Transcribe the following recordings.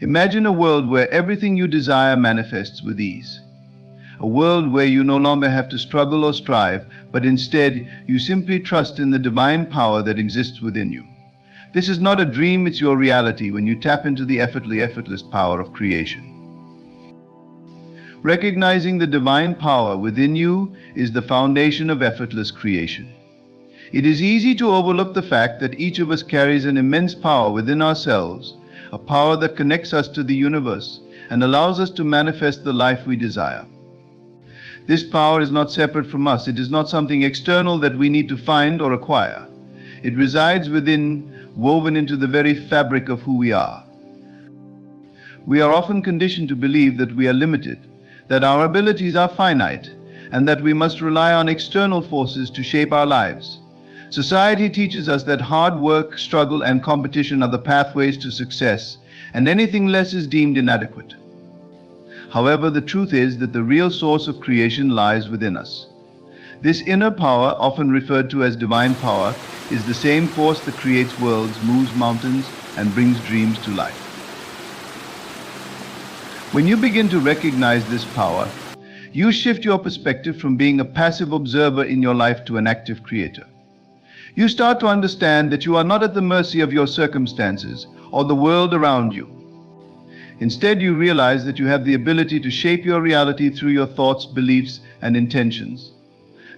Imagine a world where everything you desire manifests with ease. A world where you no longer have to struggle or strive, but instead you simply trust in the divine power that exists within you. This is not a dream, it's your reality when you tap into the effortless power of creation. Recognizing the divine power within you is the foundation of effortless creation. It is easy to overlook the fact that each of us carries an immense power within ourselves, a power that connects us to the universe and allows us to manifest the life we desire. This power is not separate from us. It is not something external that we need to find or acquire. It resides within, woven into the very fabric of who we are. We are often conditioned to believe that we are limited, that our abilities are finite, and that we must rely on external forces to shape our lives. Society teaches us that hard work, struggle, and competition are the pathways to success, and anything less is deemed inadequate. However, the truth is that the real source of creation lies within us. This inner power, often referred to as divine power, is the same force that creates worlds, moves mountains, and brings dreams to life. When you begin to recognize this power, you shift your perspective from being a passive observer in your life to an active creator. You start to understand that you are not at the mercy of your circumstances or the world around you. Instead, you realize that you have the ability to shape your reality through your thoughts, beliefs, and intentions.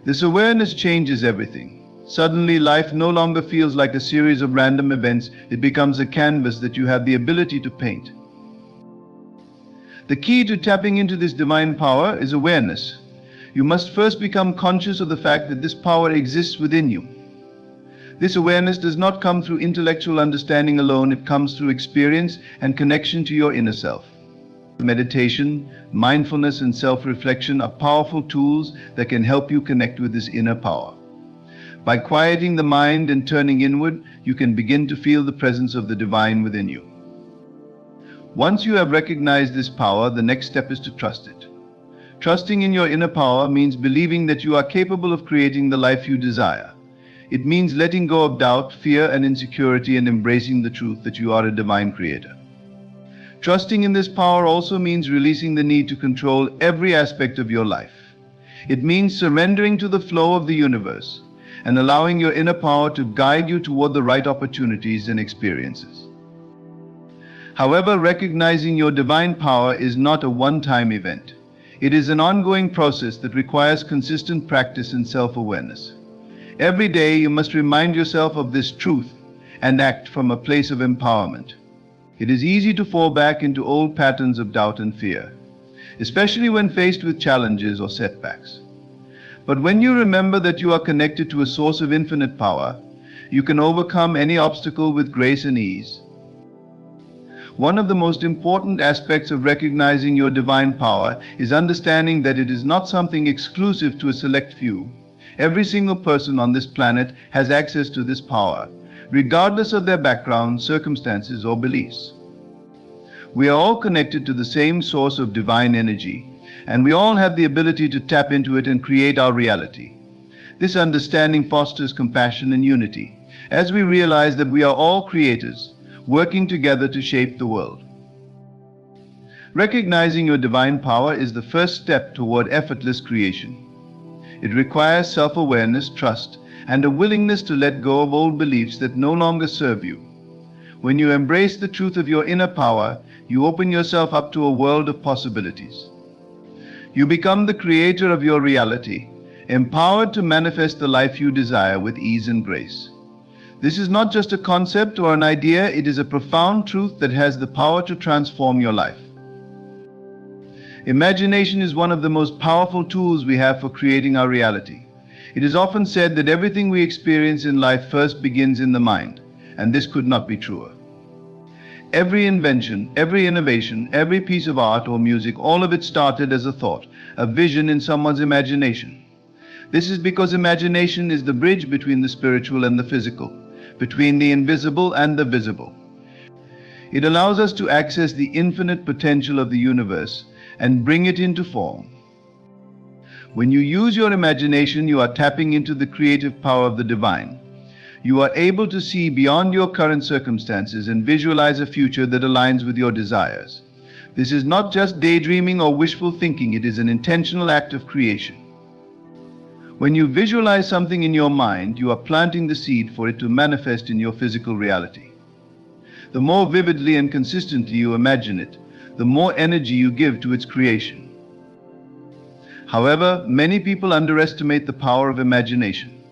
This awareness changes everything. Suddenly, life no longer feels like a series of random events. It becomes a canvas that you have the ability to paint. The key to tapping into this divine power is awareness. You must first become conscious of the fact that this power exists within you. This awareness does not come through intellectual understanding alone, it comes through experience and connection to your inner self. Meditation, mindfulness, and self-reflection are powerful tools that can help you connect with this inner power. By quieting the mind and turning inward, you can begin to feel the presence of the divine within you. Once you have recognized this power, the next step is to trust it. Trusting in your inner power means believing that you are capable of creating the life you desire. It means letting go of doubt, fear, and insecurity and embracing the truth that you are a divine creator. Trusting in this power also means releasing the need to control every aspect of your life. It means surrendering to the flow of the universe and allowing your inner power to guide you toward the right opportunities and experiences. However, recognizing your divine power is not a one-time event. It is an ongoing process that requires consistent practice and self-awareness. Every day you must remind yourself of this truth and act from a place of empowerment. It is easy to fall back into old patterns of doubt and fear, especially when faced with challenges or setbacks. But when you remember that you are connected to a source of infinite power, you can overcome any obstacle with grace and ease. One of the most important aspects of recognizing your divine power is understanding that it is not something exclusive to a select few. Every single person on this planet has access to this power, regardless of their background, circumstances, or beliefs. We are all connected to the same source of divine energy, and we all have the ability to tap into it and create our reality. This understanding fosters compassion and unity, as we realize that we are all creators, working together to shape the world. Recognizing your divine power is the first step toward effortless creation. It requires self-awareness, trust, and a willingness to let go of old beliefs that no longer serve you. When you embrace the truth of your inner power, you open yourself up to a world of possibilities. You become the creator of your reality, empowered to manifest the life you desire with ease and grace. This is not just a concept or an idea, it is a profound truth that has the power to transform your life. Imagination is one of the most powerful tools we have for creating our reality. It is often said that everything we experience in life first begins in the mind, and this could not be truer. Every invention, every innovation, every piece of art or music, all of it started as a thought, a vision in someone's imagination. This is because imagination is the bridge between the spiritual and the physical, between the invisible and the visible. It allows us to access the infinite potential of the universe and bring it into form. When you use your imagination, you are tapping into the creative power of the divine. You are able to see beyond your current circumstances and visualize a future that aligns with your desires. This is not just daydreaming or wishful thinking, it is an intentional act of creation. When you visualize something in your mind, you are planting the seed for it to manifest in your physical reality. The more vividly and consistently you imagine it, the more energy you give to its creation. However, many people underestimate the power of imagination.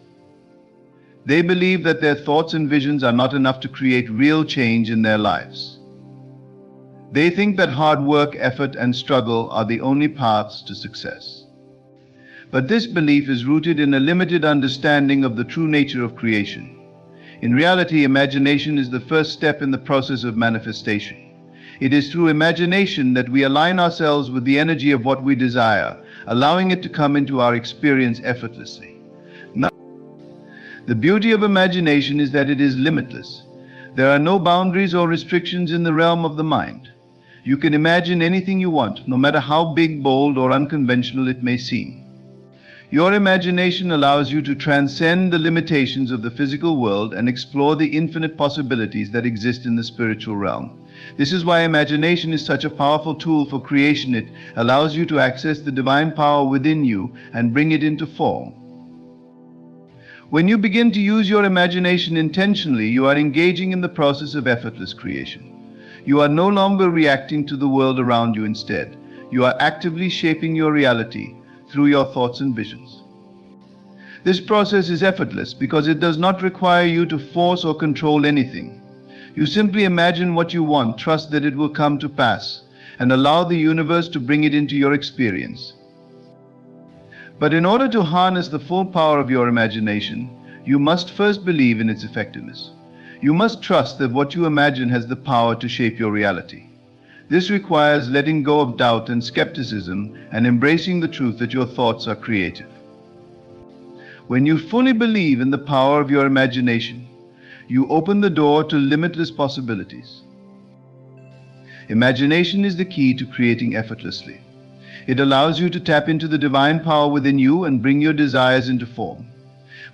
They believe that their thoughts and visions are not enough to create real change in their lives. They think that hard work, effort, and struggle are the only paths to success. But this belief is rooted in a limited understanding of the true nature of creation. In reality, imagination is the first step in the process of manifestation. It is through imagination that we align ourselves with the energy of what we desire, allowing it to come into our experience effortlessly. Now, the beauty of imagination is that it is limitless. There are no boundaries or restrictions in the realm of the mind. You can imagine anything you want, no matter how big, bold, or unconventional it may seem. Your imagination allows you to transcend the limitations of the physical world and explore the infinite possibilities that exist in the spiritual realm. This is why imagination is such a powerful tool for creation. It allows you to access the divine power within you and bring it into form. When you begin to use your imagination intentionally, you are engaging in the process of effortless creation. You are no longer reacting to the world around you. Instead, you are actively shaping your reality through your thoughts and visions. This process is effortless because it does not require you to force or control anything. You simply imagine what you want, trust that it will come to pass, and allow the universe to bring it into your experience. But in order to harness the full power of your imagination, you must first believe in its effectiveness. You must trust that what you imagine has the power to shape your reality. This requires letting go of doubt and skepticism and embracing the truth that your thoughts are creative. When you fully believe in the power of your imagination, you open the door to limitless possibilities. Imagination is the key to creating effortlessly. It allows you to tap into the divine power within you and bring your desires into form.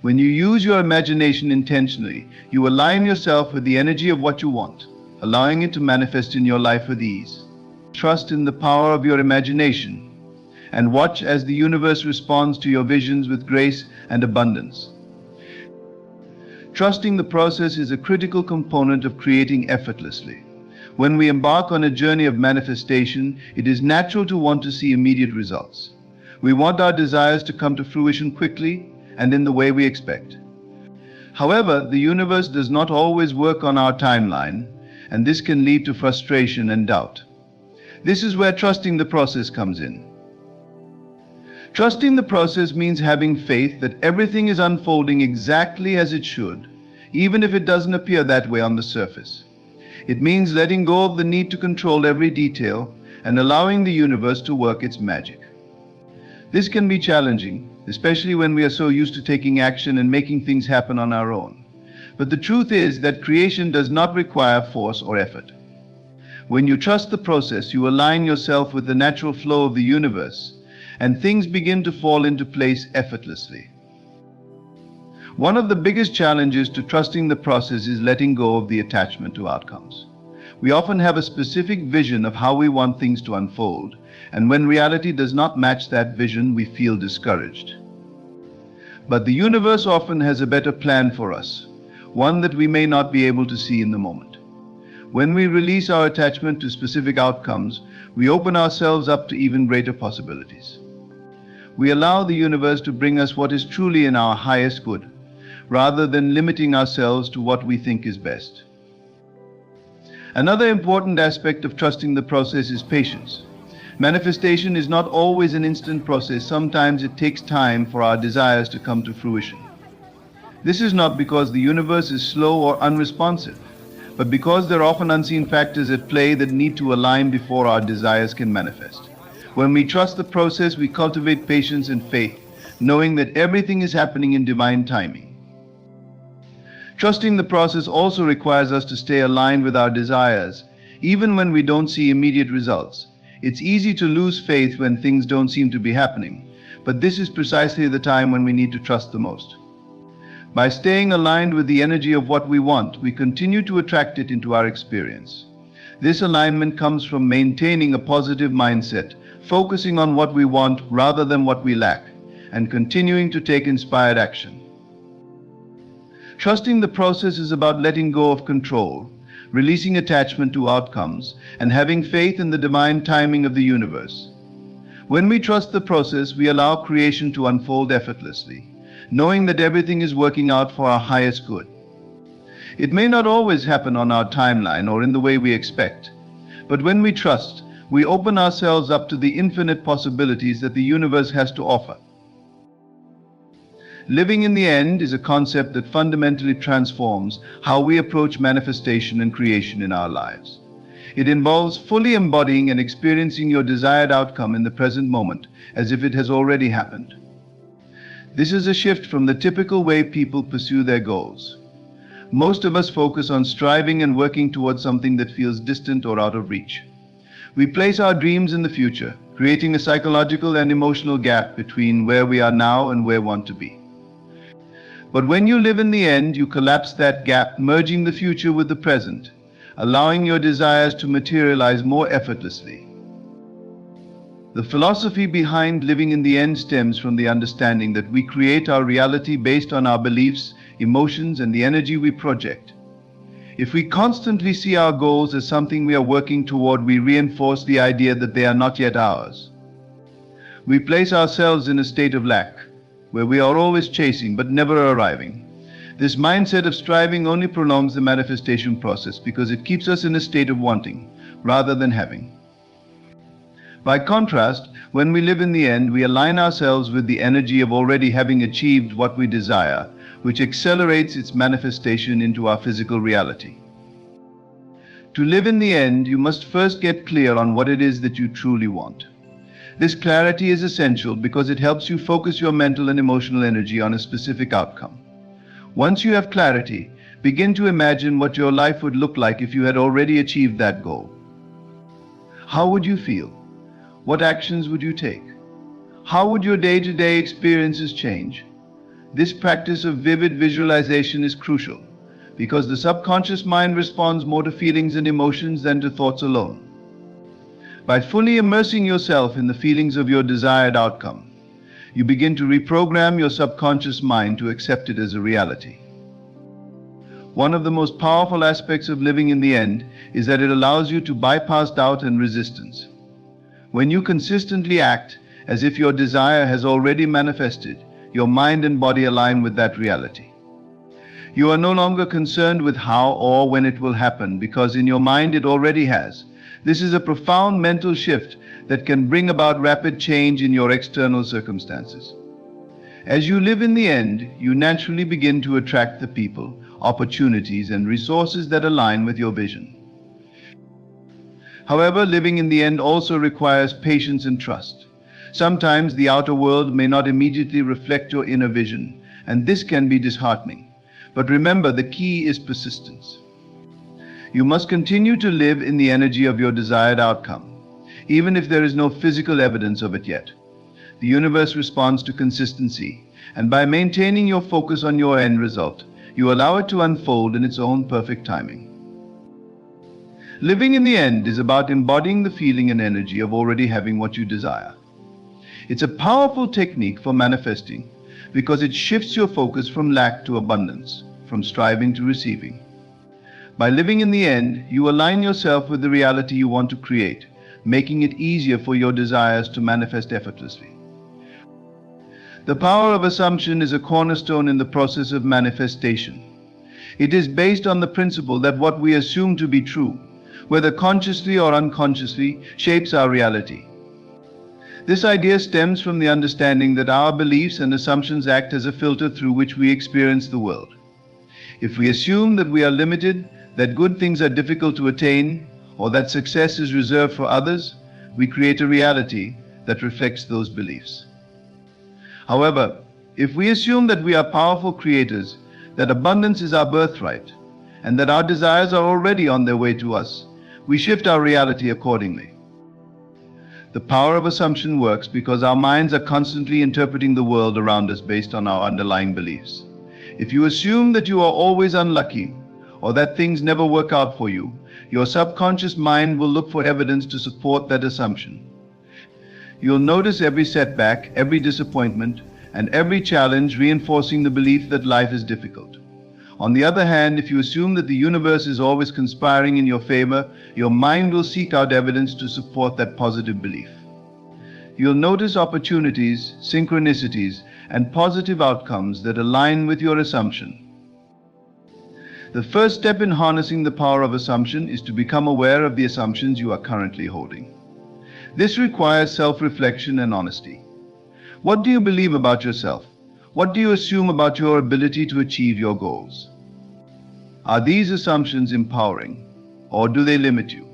When you use your imagination intentionally, you align yourself with the energy of what you want, allowing it to manifest in your life with ease. Trust in the power of your imagination and watch as the universe responds to your visions with grace and abundance. Trusting the process is a critical component of creating effortlessly. When we embark on a journey of manifestation, it is natural to want to see immediate results. We want our desires to come to fruition quickly and in the way we expect. However, the universe does not always work on our timeline, and this can lead to frustration and doubt. This is where trusting the process comes in. Trusting the process means having faith that everything is unfolding exactly as it should, even if it doesn't appear that way on the surface. It means letting go of the need to control every detail and allowing the universe to work its magic. This can be challenging, especially when we are so used to taking action and making things happen on our own. But the truth is that creation does not require force or effort. When you trust the process, you align yourself with the natural flow of the universe, and things begin to fall into place effortlessly. One of the biggest challenges to trusting the process is letting go of the attachment to outcomes. We often have a specific vision of how we want things to unfold, and when reality does not match that vision, we feel discouraged. But the universe often has a better plan for us, one that we may not be able to see in the moment. When we release our attachment to specific outcomes, we open ourselves up to even greater possibilities. We allow the universe to bring us what is truly in our highest good, rather than limiting ourselves to what we think is best. Another important aspect of trusting the process is patience. Manifestation is not always an instant process. Sometimes it takes time for our desires to come to fruition. This is not because the universe is slow or unresponsive, but because there are often unseen factors at play that need to align before our desires can manifest. When we trust the process, we cultivate patience and faith, knowing that everything is happening in divine timing. Trusting the process also requires us to stay aligned with our desires, even when we don't see immediate results. It's easy to lose faith when things don't seem to be happening, but this is precisely the time when we need to trust the most. By staying aligned with the energy of what we want, we continue to attract it into our experience. This alignment comes from maintaining a positive mindset, focusing on what we want rather than what we lack, and continuing to take inspired action. Trusting the process is about letting go of control, releasing attachment to outcomes, and having faith in the divine timing of the universe. When we trust the process, we allow creation to unfold effortlessly, knowing that everything is working out for our highest good. It may not always happen on our timeline or in the way we expect, but when we trust, we open ourselves up to the infinite possibilities that the universe has to offer. Living in the end is a concept that fundamentally transforms how we approach manifestation and creation in our lives. It involves fully embodying and experiencing your desired outcome in the present moment as if it has already happened. This is a shift from the typical way people pursue their goals. Most of us focus on striving and working towards something that feels distant or out of reach. We place our dreams in the future, creating a psychological and emotional gap between where we are now and where we want to be. But when you live in the end, you collapse that gap, merging the future with the present, allowing your desires to materialize more effortlessly. The philosophy behind living in the end stems from the understanding that we create our reality based on our beliefs, emotions, and the energy we project. If we constantly see our goals as something we are working toward, we reinforce the idea that they are not yet ours. We place ourselves in a state of lack, where we are always chasing but never arriving. This mindset of striving only prolongs the manifestation process because it keeps us in a state of wanting rather than having. By contrast, when we live in the end, we align ourselves with the energy of already having achieved what we desire, which accelerates its manifestation into our physical reality. To live in the end, you must first get clear on what it is that you truly want. This clarity is essential because it helps you focus your mental and emotional energy on a specific outcome. Once you have clarity, begin to imagine what your life would look like if you had already achieved that goal. How would you feel? What actions would you take? How would your day-to-day experiences change? This practice of vivid visualization is crucial because the subconscious mind responds more to feelings and emotions than to thoughts alone. By fully immersing yourself in the feelings of your desired outcome, you begin to reprogram your subconscious mind to accept it as a reality. One of the most powerful aspects of living in the end is that it allows you to bypass doubt and resistance. When you consistently act as if your desire has already manifested, your mind and body align with that reality. You are no longer concerned with how or when it will happen because in your mind it already has. This is a profound mental shift that can bring about rapid change in your external circumstances. As you live in the end, you naturally begin to attract the people, opportunities, and resources that align with your vision. However, living in the end also requires patience and trust. Sometimes the outer world may not immediately reflect your inner vision, and this can be disheartening. But remember, the key is persistence. You must continue to live in the energy of your desired outcome, even if there is no physical evidence of it yet. The universe responds to consistency, and by maintaining your focus on your end result, you allow it to unfold in its own perfect timing. Living in the end is about embodying the feeling and energy of already having what you desire. It's a powerful technique for manifesting because it shifts your focus from lack to abundance, from striving to receiving. By living in the end, you align yourself with the reality you want to create, making it easier for your desires to manifest effortlessly. The power of assumption is a cornerstone in the process of manifestation. It is based on the principle that what we assume to be true, whether consciously or unconsciously, shapes our reality. This idea stems from the understanding that our beliefs and assumptions act as a filter through which we experience the world. If we assume that we are limited, that good things are difficult to attain, or that success is reserved for others, we create a reality that reflects those beliefs. However, if we assume that we are powerful creators, that abundance is our birthright, and that our desires are already on their way to us, we shift our reality accordingly. The power of assumption works because our minds are constantly interpreting the world around us based on our underlying beliefs. If you assume that you are always unlucky or that things never work out for you, your subconscious mind will look for evidence to support that assumption. You'll notice every setback, every disappointment, and every challenge reinforcing the belief that life is difficult. On the other hand, if you assume that the universe is always conspiring in your favor, your mind will seek out evidence to support that positive belief. You'll notice opportunities, synchronicities, and positive outcomes that align with your assumption. The first step in harnessing the power of assumption is to become aware of the assumptions you are currently holding. This requires self-reflection and honesty. What do you believe about yourself? What do you assume about your ability to achieve your goals? Are these assumptions empowering, or do they limit you?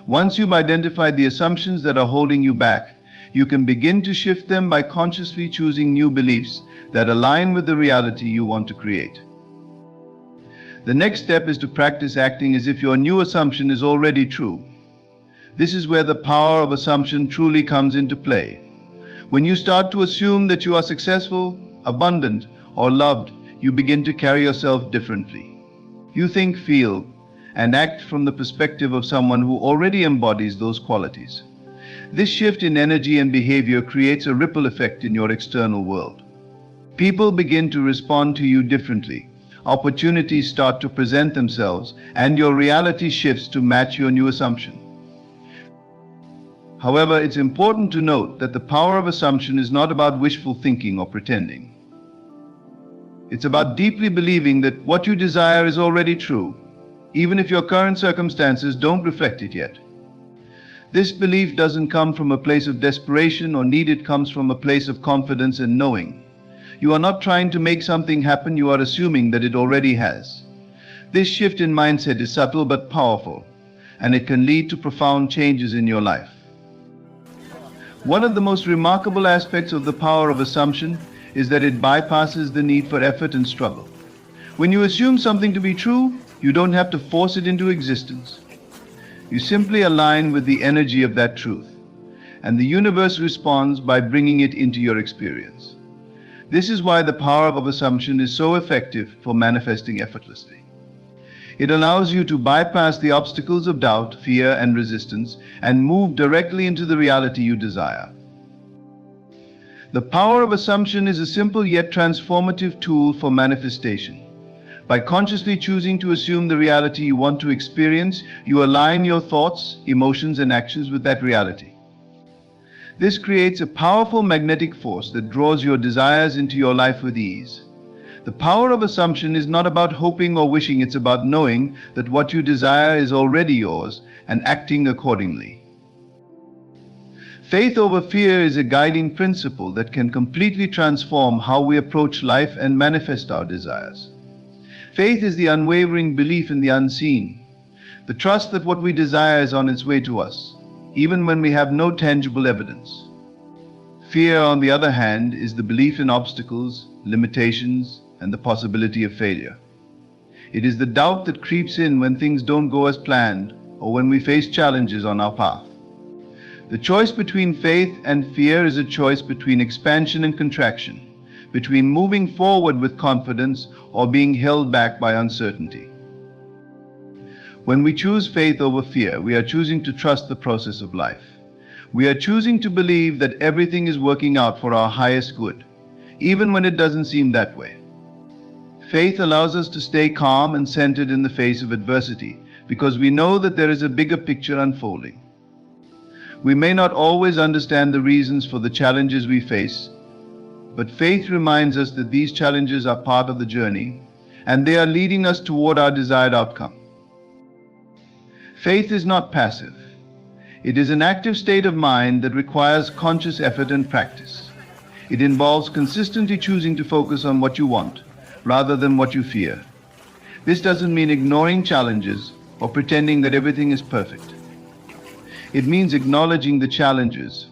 Once you've identified the assumptions that are holding you back, you can begin to shift them by consciously choosing new beliefs that align with the reality you want to create. The next step is to practice acting as if your new assumption is already true. This is where the power of assumption truly comes into play. When you start to assume that you are successful, abundant, or loved, you begin to carry yourself differently. You think, feel, and act from the perspective of someone who already embodies those qualities. This shift in energy and behavior creates a ripple effect in your external world. People begin to respond to you differently. Opportunities start to present themselves, and your reality shifts to match your new assumption. However, it's important to note that the power of assumption is not about wishful thinking or pretending. It's about deeply believing that what you desire is already true, even if your current circumstances don't reflect it yet. This belief doesn't come from a place of desperation or need, it comes from a place of confidence and knowing. You are not trying to make something happen, you are assuming that it already has. This shift in mindset is subtle but powerful, and it can lead to profound changes in your life. One of the most remarkable aspects of the power of assumption is that it bypasses the need for effort and struggle. When you assume something to be true, you don't have to force it into existence. You simply align with the energy of that truth, and the universe responds by bringing it into your experience. This is why the power of assumption is so effective for manifesting effortlessly. It allows you to bypass the obstacles of doubt, fear, and resistance and move directly into the reality you desire. The power of assumption is a simple yet transformative tool for manifestation. By consciously choosing to assume the reality you want to experience, you align your thoughts, emotions, and actions with that reality. This creates a powerful magnetic force that draws your desires into your life with ease. The power of assumption is not about hoping or wishing, it's about knowing that what you desire is already yours and acting accordingly. Faith over fear is a guiding principle that can completely transform how we approach life and manifest our desires. Faith is the unwavering belief in the unseen, the trust that what we desire is on its way to us, even when we have no tangible evidence. Fear, on the other hand, is the belief in obstacles, limitations, and the possibility of failure. It is the doubt that creeps in when things don't go as planned or when we face challenges on our path. The choice between faith and fear is a choice between expansion and contraction, between moving forward with confidence or being held back by uncertainty. When we choose faith over fear, we are choosing to trust the process of life. We are choosing to believe that everything is working out for our highest good, even when it doesn't seem that way. Faith allows us to stay calm and centered in the face of adversity because we know that there is a bigger picture unfolding. We may not always understand the reasons for the challenges we face, but faith reminds us that these challenges are part of the journey and they are leading us toward our desired outcome. Faith is not passive. It is an active state of mind that requires conscious effort and practice. It involves consistently choosing to focus on what you want rather than what you fear. This doesn't mean ignoring challenges or pretending that everything is perfect. It means acknowledging the challenges,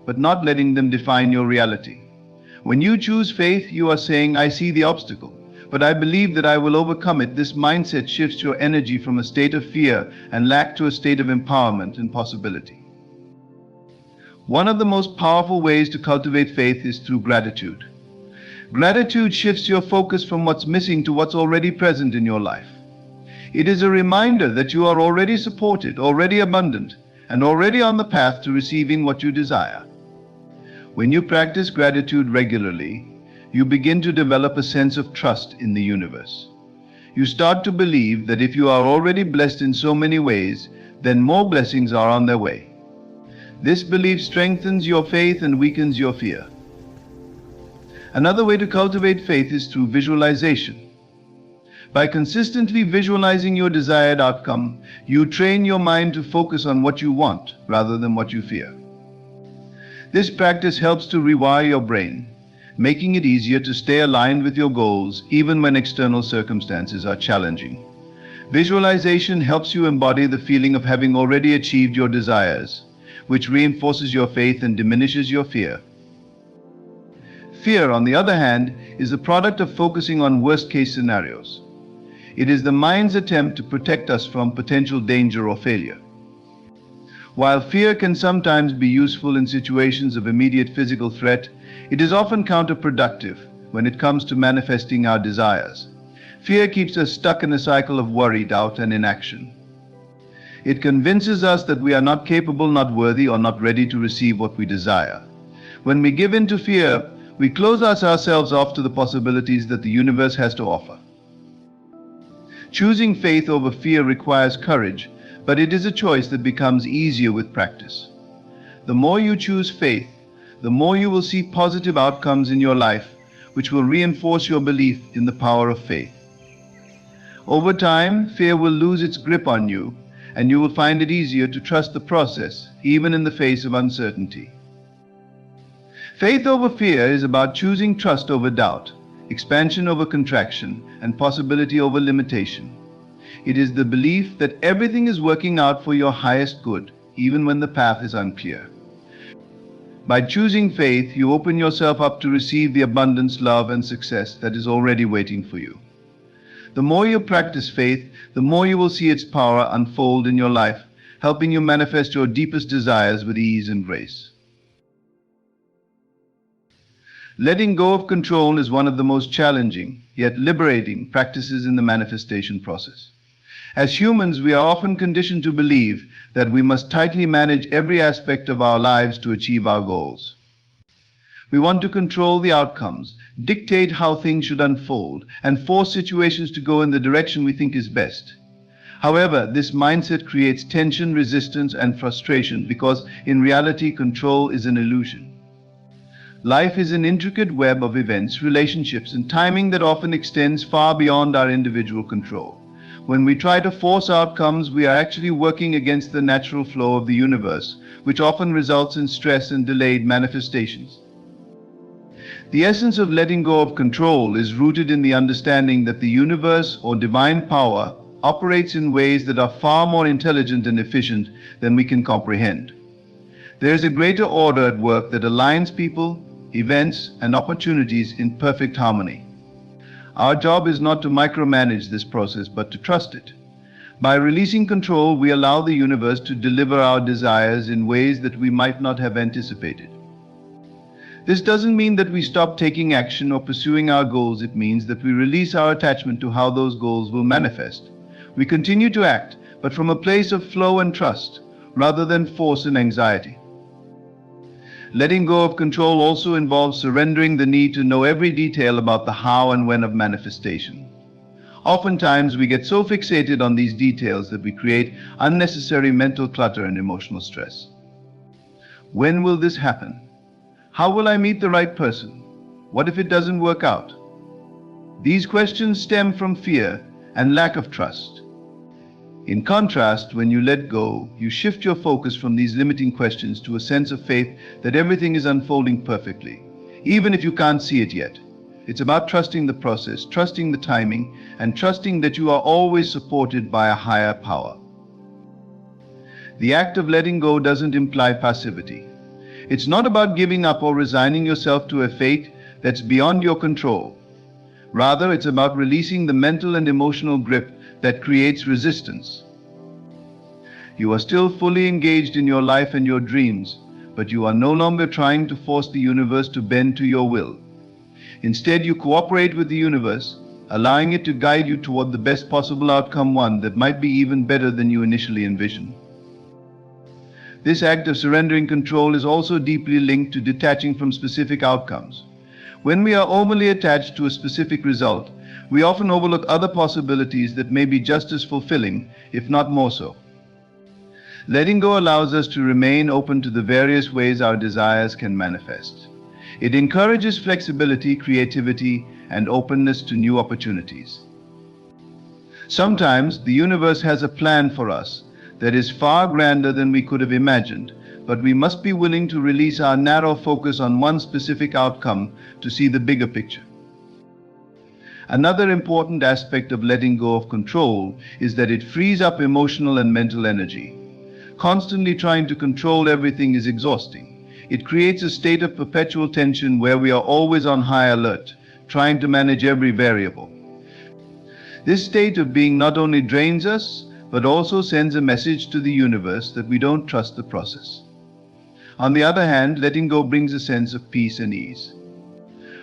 but not letting them define your reality. When you choose faith, you are saying, I see the obstacle, but I believe that I will overcome it. This mindset shifts your energy from a state of fear and lack to a state of empowerment and possibility. One of the most powerful ways to cultivate faith is through gratitude. Gratitude shifts your focus from what's missing to what's already present in your life. It is a reminder that you are already supported, already abundant, and already on the path to receiving what you desire. When you practice gratitude regularly, you begin to develop a sense of trust in the universe. You start to believe that if you are already blessed in so many ways, then more blessings are on their way. This belief strengthens your faith and weakens your fear. Another way to cultivate faith is through visualization. By consistently visualizing your desired outcome, you train your mind to focus on what you want rather than what you fear. This practice helps to rewire your brain, making it easier to stay aligned with your goals even when external circumstances are challenging. Visualization helps you embody the feeling of having already achieved your desires, which reinforces your faith and diminishes your fear. Fear, on the other hand, is the product of focusing on worst-case scenarios. It is the mind's attempt to protect us from potential danger or failure. While fear can sometimes be useful in situations of immediate physical threat, it is often counterproductive when it comes to manifesting our desires. Fear keeps us stuck in a cycle of worry, doubt, and inaction. It convinces us that we are not capable, not worthy, or not ready to receive what we desire. When we give in to fear, we close ourselves off to the possibilities that the universe has to offer. Choosing faith over fear requires courage, but it is a choice that becomes easier with practice. The more you choose faith, the more you will see positive outcomes in your life, which will reinforce your belief in the power of faith. Over time, fear will lose its grip on you, and you will find it easier to trust the process, even in the face of uncertainty. Faith over fear is about choosing trust over doubt, expansion over contraction, and possibility over limitation. It is the belief that everything is working out for your highest good, even when the path is unclear. By choosing faith, you open yourself up to receive the abundance, love, and success that is already waiting for you. The more you practice faith, the more you will see its power unfold in your life, helping you manifest your deepest desires with ease and grace. Letting go of control is one of the most challenging, yet liberating practices in the manifestation process. As humans, we are often conditioned to believe that we must tightly manage every aspect of our lives to achieve our goals. We want to control the outcomes, dictate how things should unfold, and force situations to go in the direction we think is best. However, this mindset creates tension, resistance, and frustration because, in reality, control is an illusion. Life is an intricate web of events, relationships, and timing that often extends far beyond our individual control. When we try to force outcomes, we are actually working against the natural flow of the universe, which often results in stress and delayed manifestations. The essence of letting go of control is rooted in the understanding that the universe or divine power operates in ways that are far more intelligent and efficient than we can comprehend. There is a greater order at work that aligns people, events, and opportunities in perfect harmony. Our job is not to micromanage this process, but to trust it. By releasing control, we allow the universe to deliver our desires in ways that we might not have anticipated. This doesn't mean that we stop taking action or pursuing our goals. It means that we release our attachment to how those goals will manifest. We continue to act, but from a place of flow and trust, rather than force and anxiety. Letting go of control also involves surrendering the need to know every detail about the how and when of manifestation. Oftentimes, we get so fixated on these details that we create unnecessary mental clutter and emotional stress. When will this happen? How will I meet the right person? What if it doesn't work out? These questions stem from fear and lack of trust. In contrast, when you let go, you shift your focus from these limiting questions to a sense of faith that everything is unfolding perfectly, even if you can't see it yet. It's about trusting the process, trusting the timing, and trusting that you are always supported by a higher power. The act of letting go doesn't imply passivity. It's not about giving up or resigning yourself to a fate that's beyond your control. Rather, it's about releasing the mental and emotional grip that creates resistance. You are still fully engaged in your life and your dreams, but you are no longer trying to force the universe to bend to your will. Instead, you cooperate with the universe, allowing it to guide you toward the best possible outcome, one that might be even better than you initially envisioned. This act of surrendering control is also deeply linked to detaching from specific outcomes. When we are overly attached to a specific result, we often overlook other possibilities that may be just as fulfilling, if not more so. Letting go allows us to remain open to the various ways our desires can manifest. It encourages flexibility, creativity, and openness to new opportunities. Sometimes the universe has a plan for us that is far grander than we could have imagined, but we must be willing to release our narrow focus on one specific outcome to see the bigger picture. Another important aspect of letting go of control is that it frees up emotional and mental energy. Constantly trying to control everything is exhausting. It creates a state of perpetual tension where we are always on high alert, trying to manage every variable. This state of being not only drains us, but also sends a message to the universe that we don't trust the process. On the other hand, letting go brings a sense of peace and ease.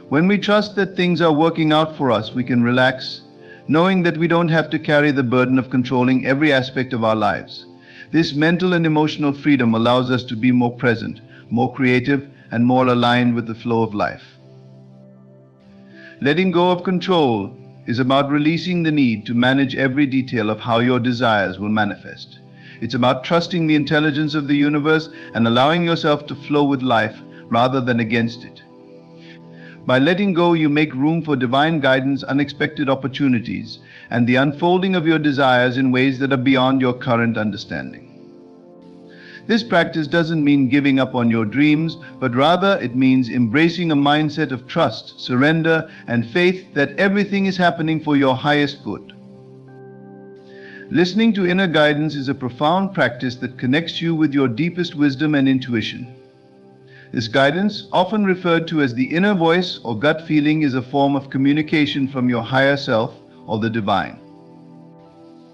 When we trust that things are working out for us, we can relax, knowing that we don't have to carry the burden of controlling every aspect of our lives. This mental and emotional freedom allows us to be more present, more creative, and more aligned with the flow of life. Letting go of control is about releasing the need to manage every detail of how your desires will manifest. It's about trusting the intelligence of the universe and allowing yourself to flow with life rather than against it. By letting go, you make room for divine guidance, unexpected opportunities, and the unfolding of your desires in ways that are beyond your current understanding. This practice doesn't mean giving up on your dreams, but rather it means embracing a mindset of trust, surrender, and faith that everything is happening for your highest good. Listening to inner guidance is a profound practice that connects you with your deepest wisdom and intuition. This guidance, often referred to as the inner voice or gut feeling, is a form of communication from your higher self or the divine.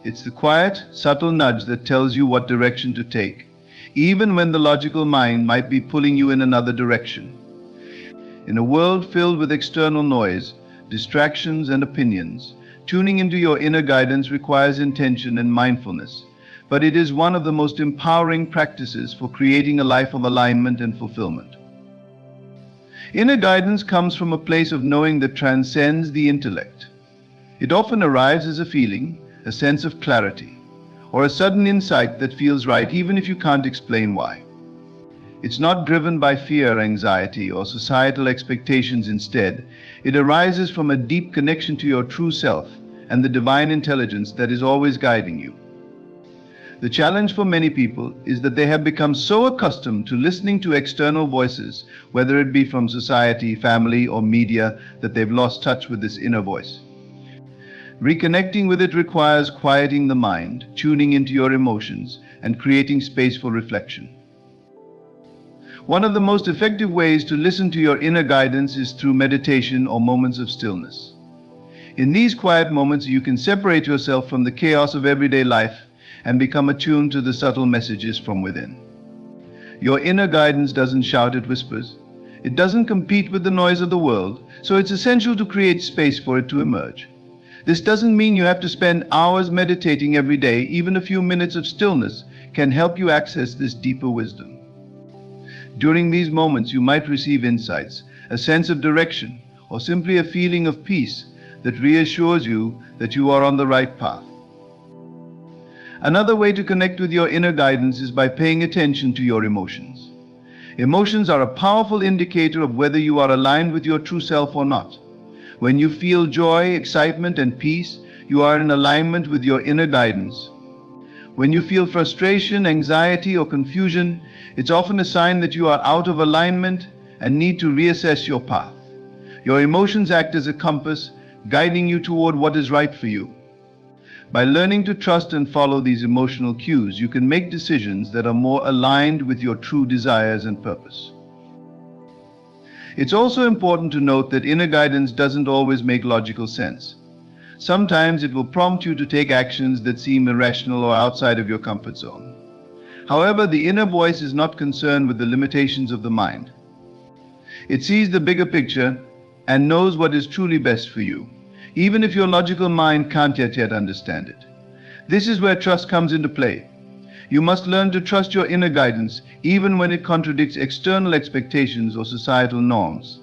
It's the quiet, subtle nudge that tells you what direction to take, even when the logical mind might be pulling you in another direction. In a world filled with external noise, distractions, and opinions, tuning into your inner guidance requires intention and mindfulness, but it is one of the most empowering practices for creating a life of alignment and fulfillment. Inner guidance comes from a place of knowing that transcends the intellect. It often arrives as a feeling, a sense of clarity, or a sudden insight that feels right even if you can't explain why. It's not driven by fear, anxiety, or societal expectations. Instead, it arises from a deep connection to your true self and the divine intelligence that is always guiding you. The challenge for many people is that they have become so accustomed to listening to external voices, whether it be from society, family, or media, that they've lost touch with this inner voice. Reconnecting with it requires quieting the mind, tuning into your emotions, and creating space for reflection. One of the most effective ways to listen to your inner guidance is through meditation or moments of stillness. In these quiet moments, you can separate yourself from the chaos of everyday life and become attuned to the subtle messages from within. Your inner guidance doesn't shout, it whispers. It doesn't compete with the noise of the world, so it's essential to create space for it to emerge. This doesn't mean you have to spend hours meditating every day. Even a few minutes of stillness can help you access this deeper wisdom. During these moments, you might receive insights, a sense of direction, or simply a feeling of peace that reassures you that you are on the right path. Another way to connect with your inner guidance is by paying attention to your emotions. Emotions are a powerful indicator of whether you are aligned with your true self or not. When you feel joy, excitement, and peace, you are in alignment with your inner guidance. When you feel frustration, anxiety, or confusion, it's often a sign that you are out of alignment and need to reassess your path. Your emotions act as a compass, guiding you toward what is right for you. By learning to trust and follow these emotional cues, you can make decisions that are more aligned with your true desires and purpose. It's also important to note that inner guidance doesn't always make logical sense. Sometimes it will prompt you to take actions that seem irrational or outside of your comfort zone. However, the inner voice is not concerned with the limitations of the mind. It sees the bigger picture, and knows what is truly best for you, even if your logical mind can't yet understand it. This is where trust comes into play. You must learn to trust your inner guidance, even when it contradicts external expectations or societal norms.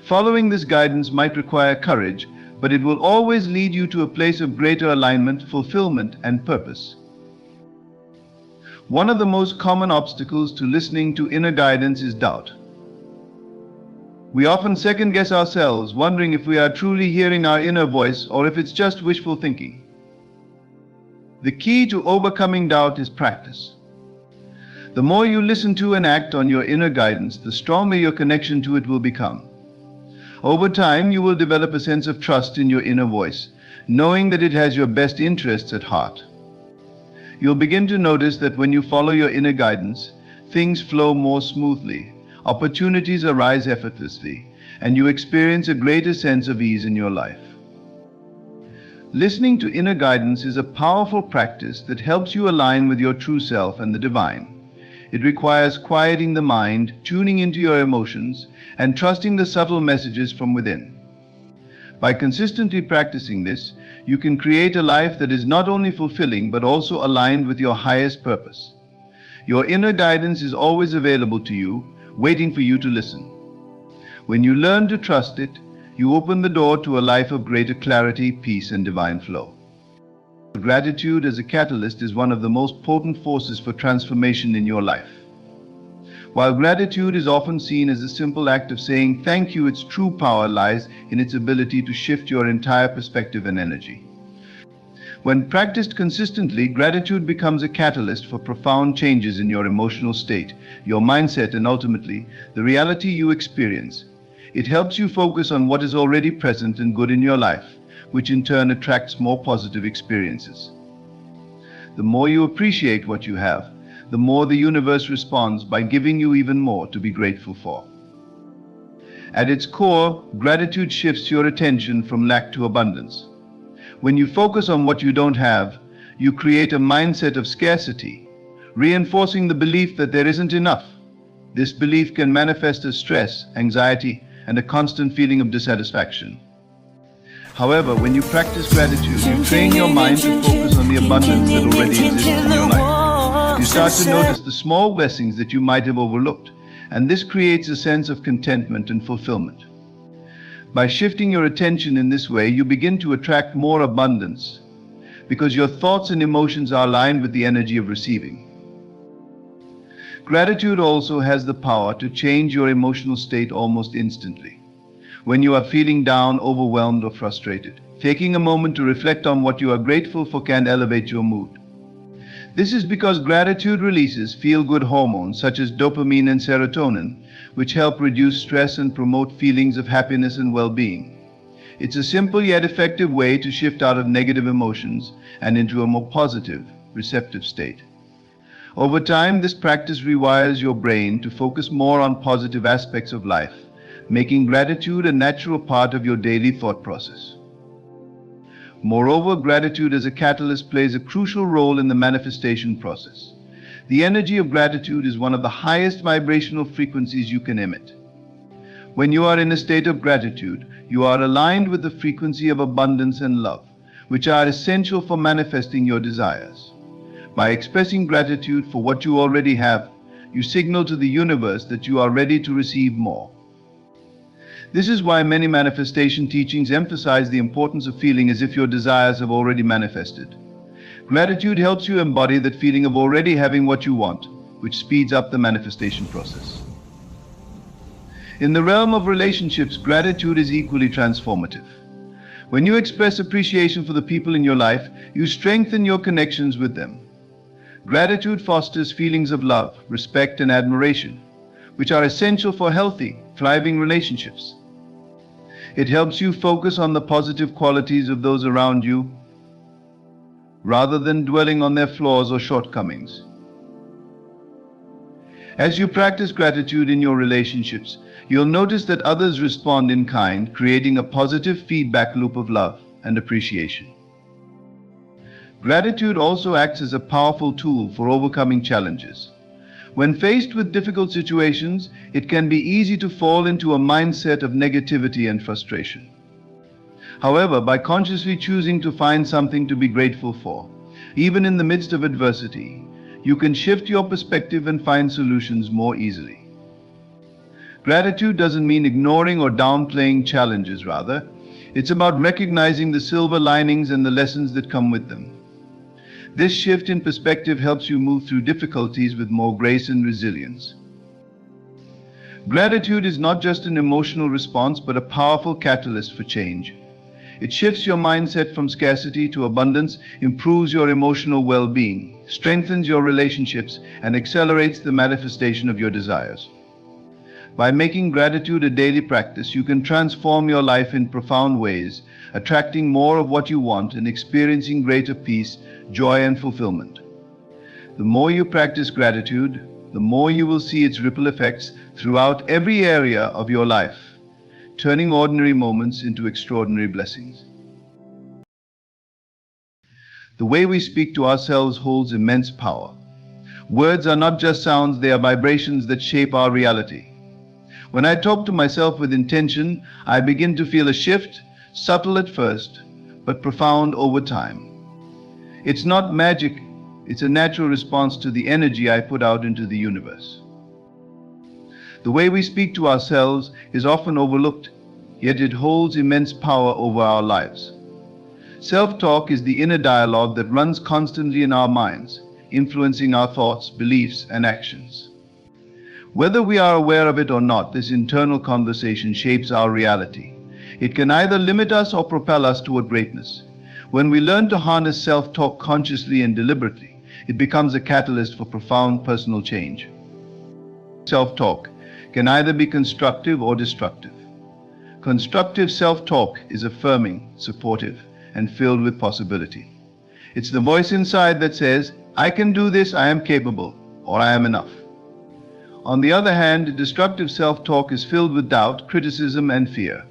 Following this guidance might require courage, but it will always lead you to a place of greater alignment, fulfillment, and purpose. One of the most common obstacles to listening to inner guidance is doubt. We often second-guess ourselves, wondering if we are truly hearing our inner voice or if it's just wishful thinking. The key to overcoming doubt is practice. The more you listen to and act on your inner guidance, the stronger your connection to it will become. Over time, you will develop a sense of trust in your inner voice, knowing that it has your best interests at heart. You'll begin to notice that when you follow your inner guidance, things flow more smoothly, opportunities arise effortlessly, and you experience a greater sense of ease in your life. Listening to inner guidance is a powerful practice that helps you align with your true self and the divine. It requires quieting the mind, tuning into your emotions, and trusting the subtle messages from within. By consistently practicing this, you can create a life that is not only fulfilling but also aligned with your highest purpose. Your inner guidance is always available to you, waiting for you to listen. When you learn to trust it, you open the door to a life of greater clarity, peace, and divine flow. Gratitude as a catalyst is one of the most potent forces for transformation in your life. While gratitude is often seen as a simple act of saying thank you, its true power lies in its ability to shift your entire perspective and energy. When practiced consistently, gratitude becomes a catalyst for profound changes in your emotional state, your mindset, and ultimately, the reality you experience. It helps you focus on what is already present and good in your life, which in turn attracts more positive experiences. The more you appreciate what you have, the more the universe responds by giving you even more to be grateful for. At its core, gratitude shifts your attention from lack to abundance. When you focus on what you don't have, you create a mindset of scarcity, reinforcing the belief that there isn't enough. This belief can manifest as stress, anxiety, and a constant feeling of dissatisfaction. However, when you practice gratitude, you train your mind to focus on the abundance that already exists in your life. You start to notice the small blessings that you might have overlooked, and this creates a sense of contentment and fulfillment. By shifting your attention in this way, you begin to attract more abundance, because your thoughts and emotions are aligned with the energy of receiving. Gratitude also has the power to change your emotional state almost instantly. When you are feeling down, overwhelmed, or frustrated, taking a moment to reflect on what you are grateful for can elevate your mood. This is because gratitude releases feel-good hormones such as dopamine and serotonin, which help reduce stress and promote feelings of happiness and well-being. It's a simple yet effective way to shift out of negative emotions and into a more positive, receptive state. Over time, this practice rewires your brain to focus more on positive aspects of life, making gratitude a natural part of your daily thought process. Moreover, gratitude as a catalyst plays a crucial role in the manifestation process. The energy of gratitude is one of the highest vibrational frequencies you can emit. When you are in a state of gratitude, you are aligned with the frequency of abundance and love, which are essential for manifesting your desires. By expressing gratitude for what you already have, you signal to the universe that you are ready to receive more. This is why many manifestation teachings emphasize the importance of feeling as if your desires have already manifested. Gratitude helps you embody that feeling of already having what you want, which speeds up the manifestation process. In the realm of relationships, gratitude is equally transformative. When you express appreciation for the people in your life, you strengthen your connections with them. Gratitude fosters feelings of love, respect, and admiration, which are essential for healthy, thriving relationships. It helps you focus on the positive qualities of those around you, rather than dwelling on their flaws or shortcomings. As you practice gratitude in your relationships, you'll notice that others respond in kind, creating a positive feedback loop of love and appreciation. Gratitude also acts as a powerful tool for overcoming challenges. When faced with difficult situations, it can be easy to fall into a mindset of negativity and frustration. However, by consciously choosing to find something to be grateful for, even in the midst of adversity, you can shift your perspective and find solutions more easily. Gratitude doesn't mean ignoring or downplaying challenges, rather, it's about recognizing the silver linings and the lessons that come with them. This shift in perspective helps you move through difficulties with more grace and resilience. Gratitude is not just an emotional response, but a powerful catalyst for change. It shifts your mindset from scarcity to abundance, improves your emotional well-being, strengthens your relationships, and accelerates the manifestation of your desires. By making gratitude a daily practice, you can transform your life in profound ways, attracting more of what you want and experiencing greater peace, joy, and fulfillment. The more you practice gratitude, the more you will see its ripple effects throughout every area of your life, turning ordinary moments into extraordinary blessings. The way we speak to ourselves holds immense power. Words are not just sounds, they are vibrations that shape our reality. When I talk to myself with intention, I begin to feel a shift, subtle at first, but profound over time. It's not magic, it's a natural response to the energy I put out into the universe. The way we speak to ourselves is often overlooked, yet it holds immense power over our lives. Self-talk is the inner dialogue that runs constantly in our minds, influencing our thoughts, beliefs, and actions. Whether we are aware of it or not, this internal conversation shapes our reality. It can either limit us or propel us toward greatness. When we learn to harness self-talk consciously and deliberately, it becomes a catalyst for profound personal change. Self-talk can either be constructive or destructive. Constructive self-talk is affirming, supportive, and filled with possibility. It's the voice inside that says, "I can do this, I am capable," or "I am enough." On the other hand, destructive self-talk is filled with doubt, criticism, and fear.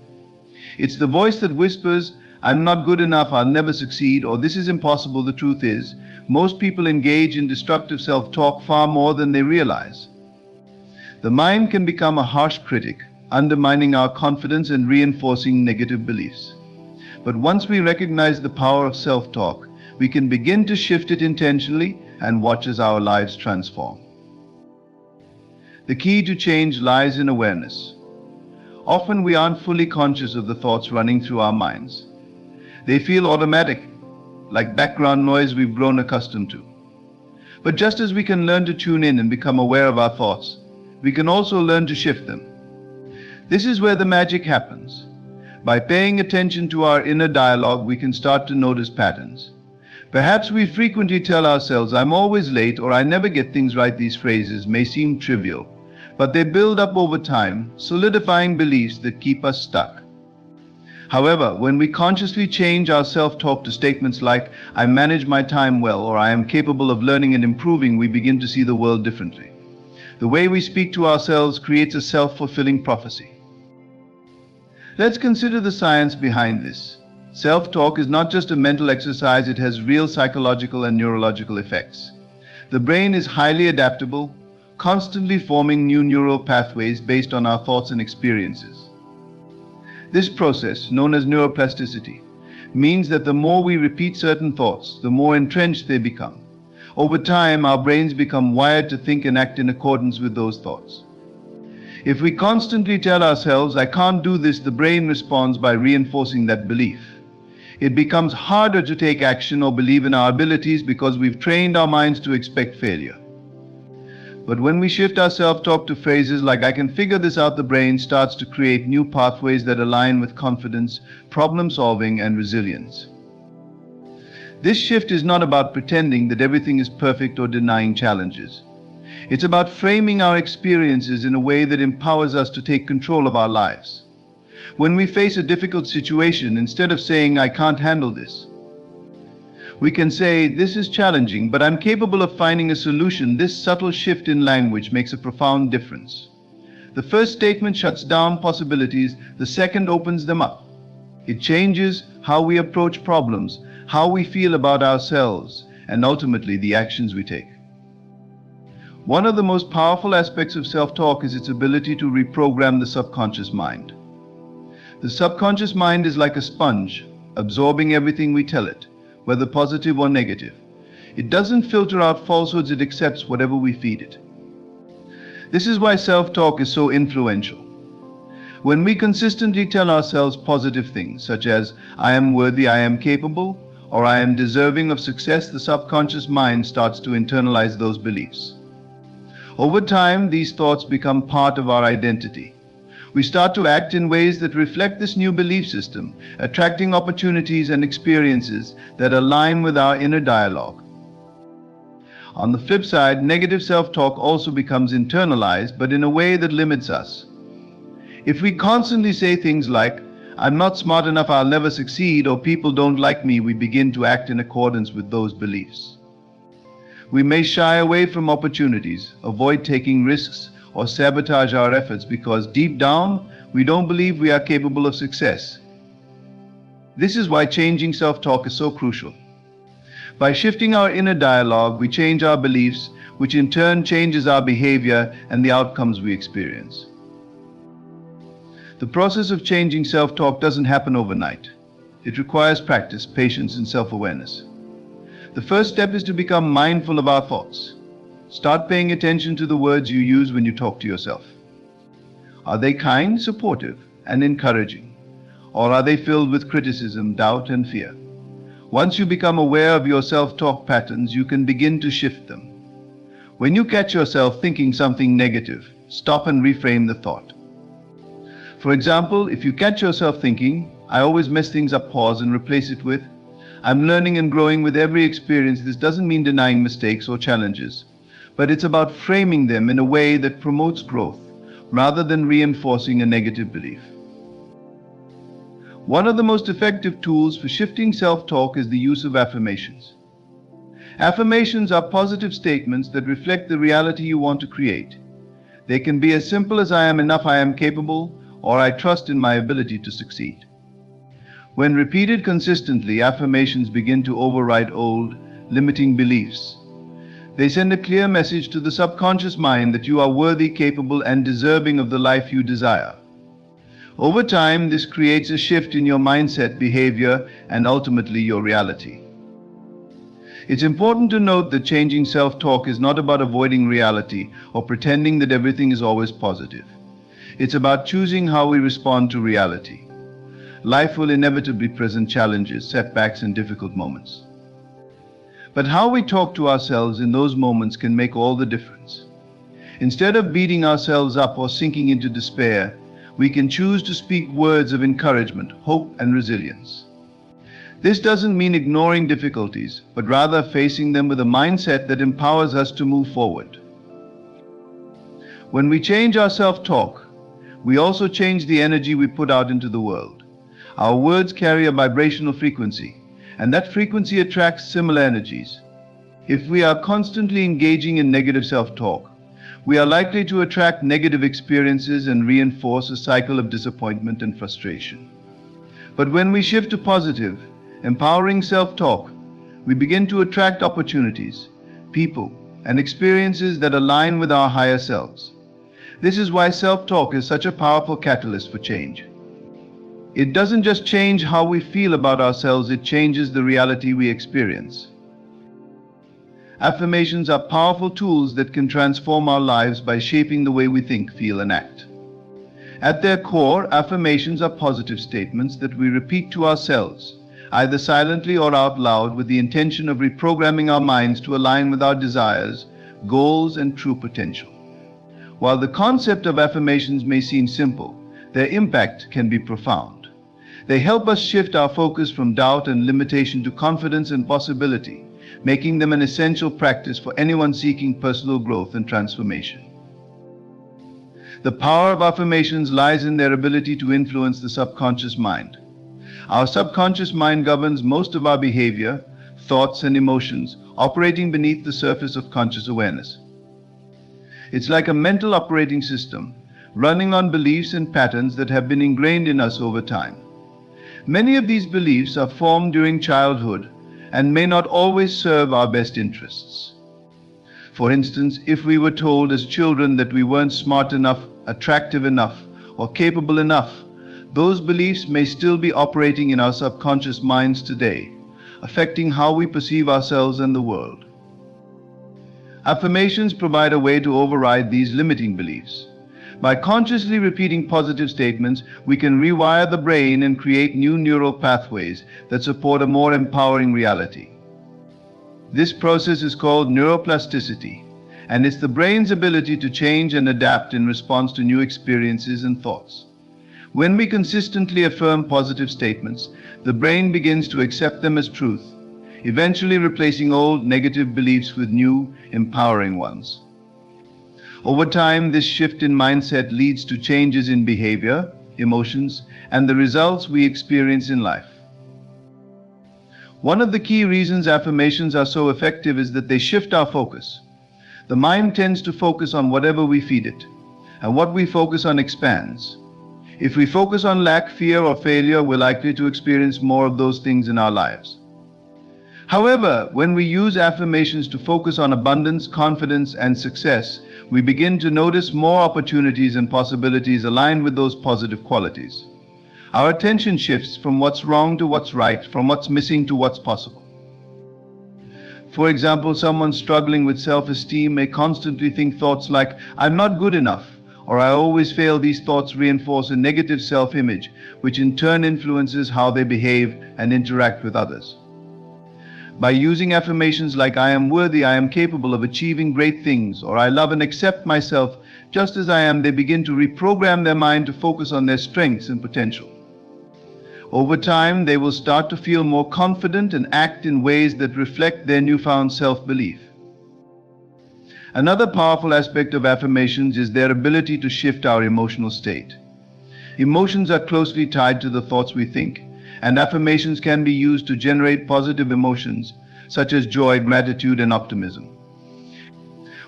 It's the voice that whispers, "I'm not good enough, I'll never succeed," or "this is impossible." The truth is, most people engage in destructive self-talk far more than they realize. The mind can become a harsh critic, undermining our confidence and reinforcing negative beliefs. But once we recognize the power of self-talk, we can begin to shift it intentionally and watch as our lives transform. The key to change lies in awareness. Often we aren't fully conscious of the thoughts running through our minds. They feel automatic, like background noise we've grown accustomed to. But just as we can learn to tune in and become aware of our thoughts, we can also learn to shift them. This is where the magic happens. By paying attention to our inner dialogue, we can start to notice patterns. Perhaps we frequently tell ourselves, "I'm always late," or "I never get things right." These phrases may seem trivial, but they build up over time, solidifying beliefs that keep us stuck. However, when we consciously change our self-talk to statements like, "I manage my time well," or "I am capable of learning and improving," we begin to see the world differently. The way we speak to ourselves creates a self-fulfilling prophecy. Let's consider the science behind this. Self-talk is not just a mental exercise, it has real psychological and neurological effects. The brain is highly adaptable, constantly forming new neural pathways based on our thoughts and experiences. This process, known as neuroplasticity, means that the more we repeat certain thoughts, the more entrenched they become. Over time, our brains become wired to think and act in accordance with those thoughts. If we constantly tell ourselves, "I can't do this," the brain responds by reinforcing that belief. It becomes harder to take action or believe in our abilities because we've trained our minds to expect failure. But when we shift our self-talk to phrases like, "I can figure this out," the brain starts to create new pathways that align with confidence, problem-solving, and resilience. This shift is not about pretending that everything is perfect or denying challenges. It's about framing our experiences in a way that empowers us to take control of our lives. When we face a difficult situation, instead of saying, "I can't handle this," we can say, "This is challenging, but I'm capable of finding a solution." This subtle shift in language makes a profound difference. The first statement shuts down possibilities, the second opens them up. It changes how we approach problems, how we feel about ourselves, and ultimately the actions we take. One of the most powerful aspects of self-talk is its ability to reprogram the subconscious mind. The subconscious mind is like a sponge, absorbing everything we tell it, whether positive or negative. It doesn't filter out falsehoods, it accepts whatever we feed it. This is why self-talk is so influential. When we consistently tell ourselves positive things, such as, I am worthy, I am capable, or I am deserving of success, the subconscious mind starts to internalize those beliefs. Over time, these thoughts become part of our identity. We start to act in ways that reflect this new belief system, attracting opportunities and experiences that align with our inner dialogue. On the flip side, negative self-talk also becomes internalized, but in a way that limits us. If we constantly say things like, I'm not smart enough, I'll never succeed, or people don't like me, we begin to act in accordance with those beliefs. We may shy away from opportunities, avoid taking risks, or sabotage our efforts because deep down, we don't believe we are capable of success. This is why changing self-talk is so crucial. By shifting our inner dialogue, we change our beliefs, which in turn changes our behavior and the outcomes we experience. The process of changing self-talk doesn't happen overnight. It requires practice, patience, and self-awareness. The first step is to become mindful of our thoughts. Start paying attention to the words you use when you talk to yourself. Are they kind, supportive, and encouraging? Or are they filled with criticism, doubt, and fear? Once you become aware of your self-talk patterns, you can begin to shift them. When you catch yourself thinking something negative, stop and reframe the thought. For example, if you catch yourself thinking, I always mess things up, pause and replace it with, I'm learning and growing with every experience. This doesn't mean denying mistakes or challenges, but it's about framing them in a way that promotes growth, rather than reinforcing a negative belief. One of the most effective tools for shifting self-talk is the use of affirmations. Affirmations are positive statements that reflect the reality you want to create. They can be as simple as I am enough, I am capable, or I trust in my ability to succeed. When repeated consistently, affirmations begin to override old, limiting beliefs. They send a clear message to the subconscious mind that you are worthy, capable, and deserving of the life you desire. Over time, this creates a shift in your mindset, behavior, and ultimately your reality. It's important to note that changing self-talk is not about avoiding reality or pretending that everything is always positive. It's about choosing how we respond to reality. Life will inevitably present challenges, setbacks, and difficult moments. But how we talk to ourselves in those moments can make all the difference. Instead of beating ourselves up or sinking into despair, we can choose to speak words of encouragement, hope, and resilience. This doesn't mean ignoring difficulties, but rather facing them with a mindset that empowers us to move forward. When we change our self-talk, we also change the energy we put out into the world. Our words carry a vibrational frequency, and that frequency attracts similar energies. If we are constantly engaging in negative self-talk, we are likely to attract negative experiences and reinforce a cycle of disappointment and frustration. But when we shift to positive, empowering self-talk, we begin to attract opportunities, people, and experiences that align with our higher selves. This is why self-talk is such a powerful catalyst for change. It doesn't just change how we feel about ourselves, it changes the reality we experience. Affirmations are powerful tools that can transform our lives by shaping the way we think, feel, and act. At their core, affirmations are positive statements that we repeat to ourselves, either silently or out loud, with the intention of reprogramming our minds to align with our desires, goals, and true potential. While the concept of affirmations may seem simple, their impact can be profound. They help us shift our focus from doubt and limitation to confidence and possibility, making them an essential practice for anyone seeking personal growth and transformation. The power of affirmations lies in their ability to influence the subconscious mind. Our subconscious mind governs most of our behavior, thoughts, and emotions, operating beneath the surface of conscious awareness. It's like a mental operating system, running on beliefs and patterns that have been ingrained in us over time. Many of these beliefs are formed during childhood and may not always serve our best interests. For instance, if we were told as children that we weren't smart enough, attractive enough, or capable enough, those beliefs may still be operating in our subconscious minds today, affecting how we perceive ourselves and the world. Affirmations provide a way to override these limiting beliefs. By consciously repeating positive statements, we can rewire the brain and create new neural pathways that support a more empowering reality. This process is called neuroplasticity, and it's the brain's ability to change and adapt in response to new experiences and thoughts. When we consistently affirm positive statements, the brain begins to accept them as truth, eventually replacing old negative beliefs with new, empowering ones. Over time, this shift in mindset leads to changes in behavior, emotions, and the results we experience in life. One of the key reasons affirmations are so effective is that they shift our focus. The mind tends to focus on whatever we feed it, and what we focus on expands. If we focus on lack, fear, or failure, we're likely to experience more of those things in our lives. However, when we use affirmations to focus on abundance, confidence, and success, we begin to notice more opportunities and possibilities aligned with those positive qualities. Our attention shifts from what's wrong to what's right, from what's missing to what's possible. For example, someone struggling with self-esteem may constantly think thoughts like, "I'm not good enough," or "I always fail." These thoughts reinforce a negative self-image, which in turn influences how they behave and interact with others. By using affirmations like "I am worthy," "I am capable of achieving great things," or "I love and accept myself just as I am," they begin to reprogram their mind to focus on their strengths and potential. Over time, they will start to feel more confident and act in ways that reflect their newfound self-belief. Another powerful aspect of affirmations is their ability to shift our emotional state. Emotions are closely tied to the thoughts we think, and affirmations can be used to generate positive emotions such as joy, gratitude, and optimism.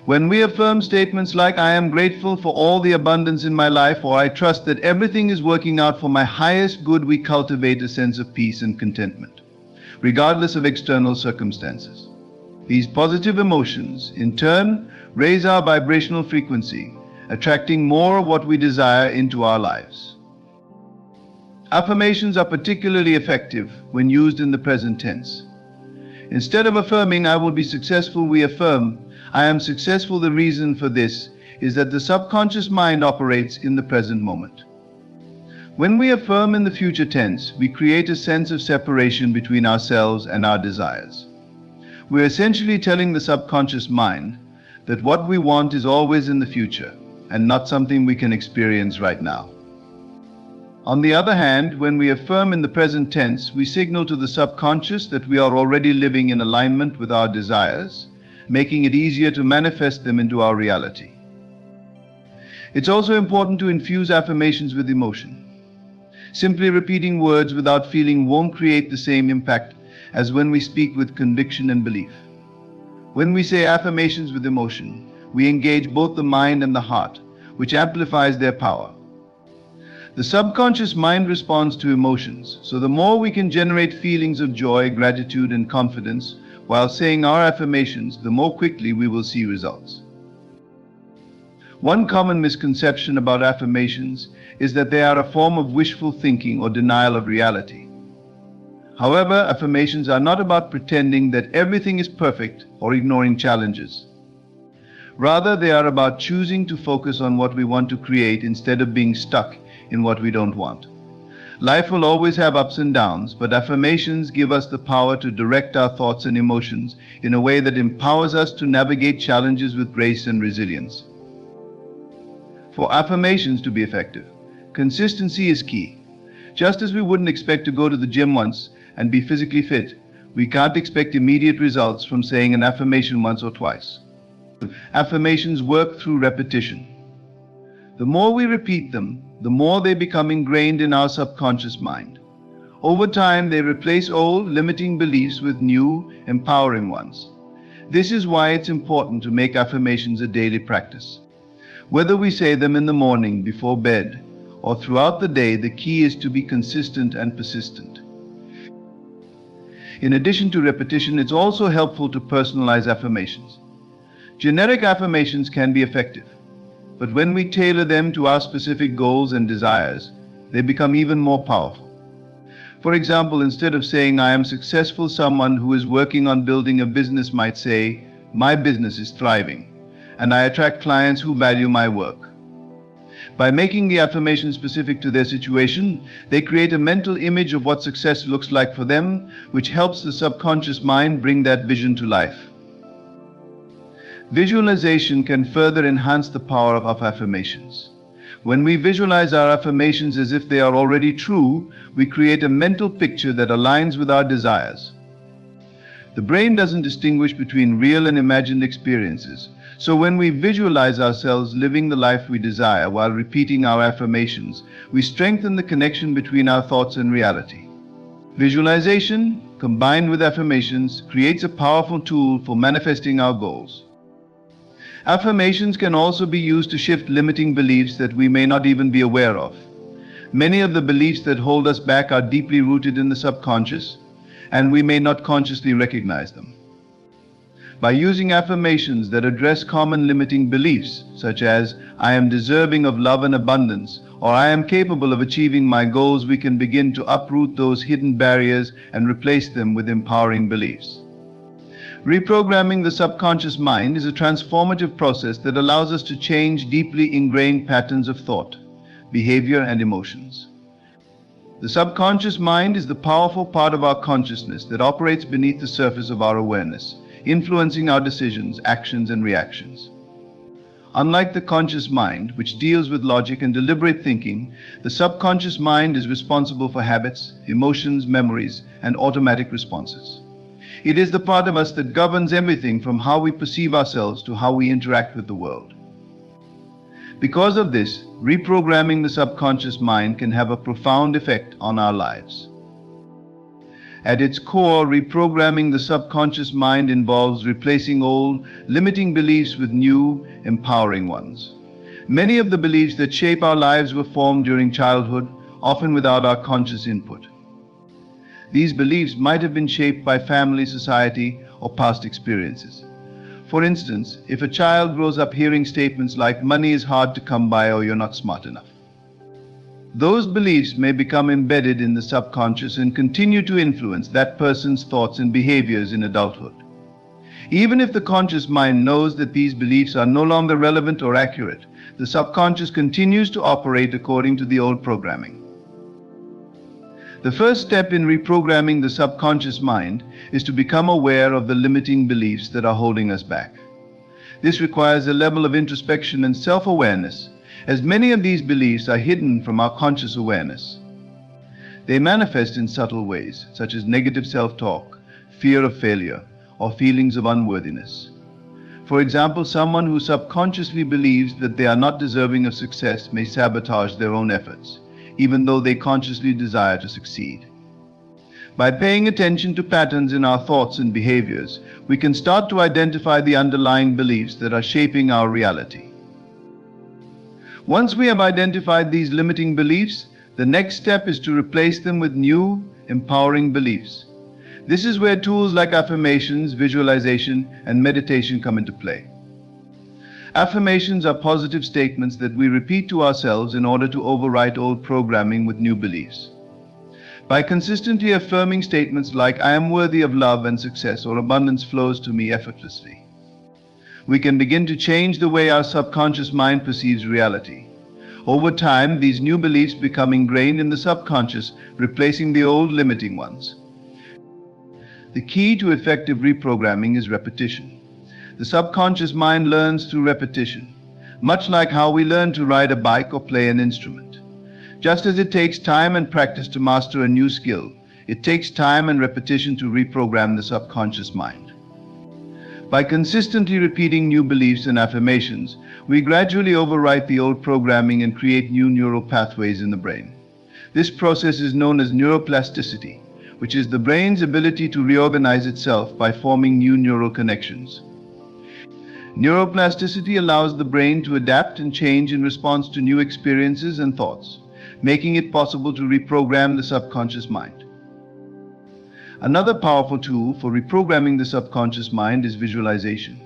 When we affirm statements like "I am grateful for all the abundance in my life," or "I trust that everything is working out for my highest good," we cultivate a sense of peace and contentment, regardless of external circumstances. These positive emotions, in turn, raise our vibrational frequency, attracting more of what we desire into our lives. Affirmations are particularly effective when used in the present tense. Instead of affirming "I will be successful," we affirm "I am successful." The reason for this is that the subconscious mind operates in the present moment. When we affirm in the future tense, we create a sense of separation between ourselves and our desires. We're essentially telling the subconscious mind that what we want is always in the future and not something we can experience right now. On the other hand, when we affirm in the present tense, we signal to the subconscious that we are already living in alignment with our desires, making it easier to manifest them into our reality. It's also important to infuse affirmations with emotion. Simply repeating words without feeling won't create the same impact as when we speak with conviction and belief. When we say affirmations with emotion, we engage both the mind and the heart, which amplifies their power. The subconscious mind responds to emotions, so the more we can generate feelings of joy, gratitude, and confidence while saying our affirmations, the more quickly we will see results. One common misconception about affirmations is that they are a form of wishful thinking or denial of reality. However, affirmations are not about pretending that everything is perfect or ignoring challenges. Rather, they are about choosing to focus on what we want to create instead of being stuck in what we don't want. Life will always have ups and downs, but affirmations give us the power to direct our thoughts and emotions in a way that empowers us to navigate challenges with grace and resilience. For affirmations to be effective, consistency is key. Just as we wouldn't expect to go to the gym once and be physically fit, we can't expect immediate results from saying an affirmation once or twice. Affirmations work through repetition. The more we repeat them, the more they become ingrained in our subconscious mind. Over time, they replace old, limiting beliefs with new, empowering ones. This is why it's important to make affirmations a daily practice. Whether we say them in the morning, before bed, or throughout the day, the key is to be consistent and persistent. In addition to repetition, it's also helpful to personalize affirmations. Generic affirmations can be effective, but when we tailor them to our specific goals and desires, they become even more powerful. For example, instead of saying, "I am successful," someone who is working on building a business might say, "My business is thriving, and I attract clients who value my work." By making the affirmation specific to their situation, they create a mental image of what success looks like for them, which helps the subconscious mind bring that vision to life. Visualization can further enhance the power of affirmations. When we visualize our affirmations as if they are already true, we create a mental picture that aligns with our desires. The brain doesn't distinguish between real and imagined experiences, so when we visualize ourselves living the life we desire while repeating our affirmations, we strengthen the connection between our thoughts and reality. Visualization, combined with affirmations, creates a powerful tool for manifesting our goals. Affirmations can also be used to shift limiting beliefs that we may not even be aware of. Many of the beliefs that hold us back are deeply rooted in the subconscious, and we may not consciously recognize them. By using affirmations that address common limiting beliefs, such as "I am deserving of love and abundance," or "I am capable of achieving my goals," we can begin to uproot those hidden barriers and replace them with empowering beliefs. Reprogramming the subconscious mind is a transformative process that allows us to change deeply ingrained patterns of thought, behavior, and emotions. The subconscious mind is the powerful part of our consciousness that operates beneath the surface of our awareness, influencing our decisions, actions, and reactions. Unlike the conscious mind, which deals with logic and deliberate thinking, the subconscious mind is responsible for habits, emotions, memories, and automatic responses. It is the part of us that governs everything from how we perceive ourselves to how we interact with the world. Because of this, reprogramming the subconscious mind can have a profound effect on our lives. At its core, reprogramming the subconscious mind involves replacing old, limiting beliefs with new, empowering ones. Many of the beliefs that shape our lives were formed during childhood, often without our conscious input. These beliefs might have been shaped by family, society, or past experiences. For instance, if a child grows up hearing statements like "money is hard to come by" or "you're not smart enough," those beliefs may become embedded in the subconscious and continue to influence that person's thoughts and behaviors in adulthood. Even if the conscious mind knows that these beliefs are no longer relevant or accurate, the subconscious continues to operate according to the old programming. The first step in reprogramming the subconscious mind is to become aware of the limiting beliefs that are holding us back. This requires a level of introspection and self-awareness, as many of these beliefs are hidden from our conscious awareness. They manifest in subtle ways, such as negative self-talk, fear of failure, or feelings of unworthiness. For example, someone who subconsciously believes that they are not deserving of success may sabotage their own efforts, even though they consciously desire to succeed. By paying attention to patterns in our thoughts and behaviors, we can start to identify the underlying beliefs that are shaping our reality. Once we have identified these limiting beliefs, the next step is to replace them with new, empowering beliefs. This is where tools like affirmations, visualization, and meditation come into play. Affirmations are positive statements that we repeat to ourselves in order to overwrite old programming with new beliefs. By consistently affirming statements like "I am worthy of love and success," or "abundance flows to me effortlessly," we can begin to change the way our subconscious mind perceives reality. Over time, these new beliefs become ingrained in the subconscious, replacing the old limiting ones. The key to effective reprogramming is repetition. The subconscious mind learns through repetition, much like how we learn to ride a bike or play an instrument. Just as it takes time and practice to master a new skill, it takes time and repetition to reprogram the subconscious mind. By consistently repeating new beliefs and affirmations, we gradually overwrite the old programming and create new neural pathways in the brain. This process is known as neuroplasticity, which is the brain's ability to reorganize itself by forming new neural connections. Neuroplasticity allows the brain to adapt and change in response to new experiences and thoughts, making it possible to reprogram the subconscious mind. Another powerful tool for reprogramming the subconscious mind is visualization.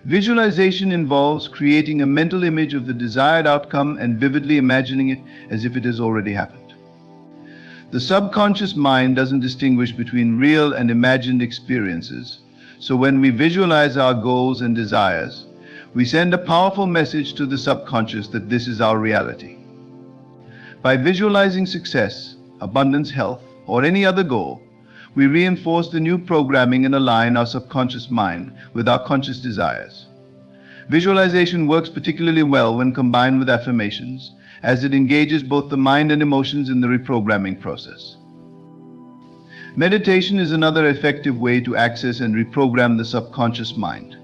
Visualization involves creating a mental image of the desired outcome and vividly imagining it as if it has already happened. The subconscious mind doesn't distinguish between real and imagined experiences, so when we visualize our goals and desires, we send a powerful message to the subconscious that this is our reality. By visualizing success, abundance, health, or any other goal, we reinforce the new programming and align our subconscious mind with our conscious desires. Visualization works particularly well when combined with affirmations, as it engages both the mind and emotions in the reprogramming process. Meditation is another effective way to access and reprogram the subconscious mind.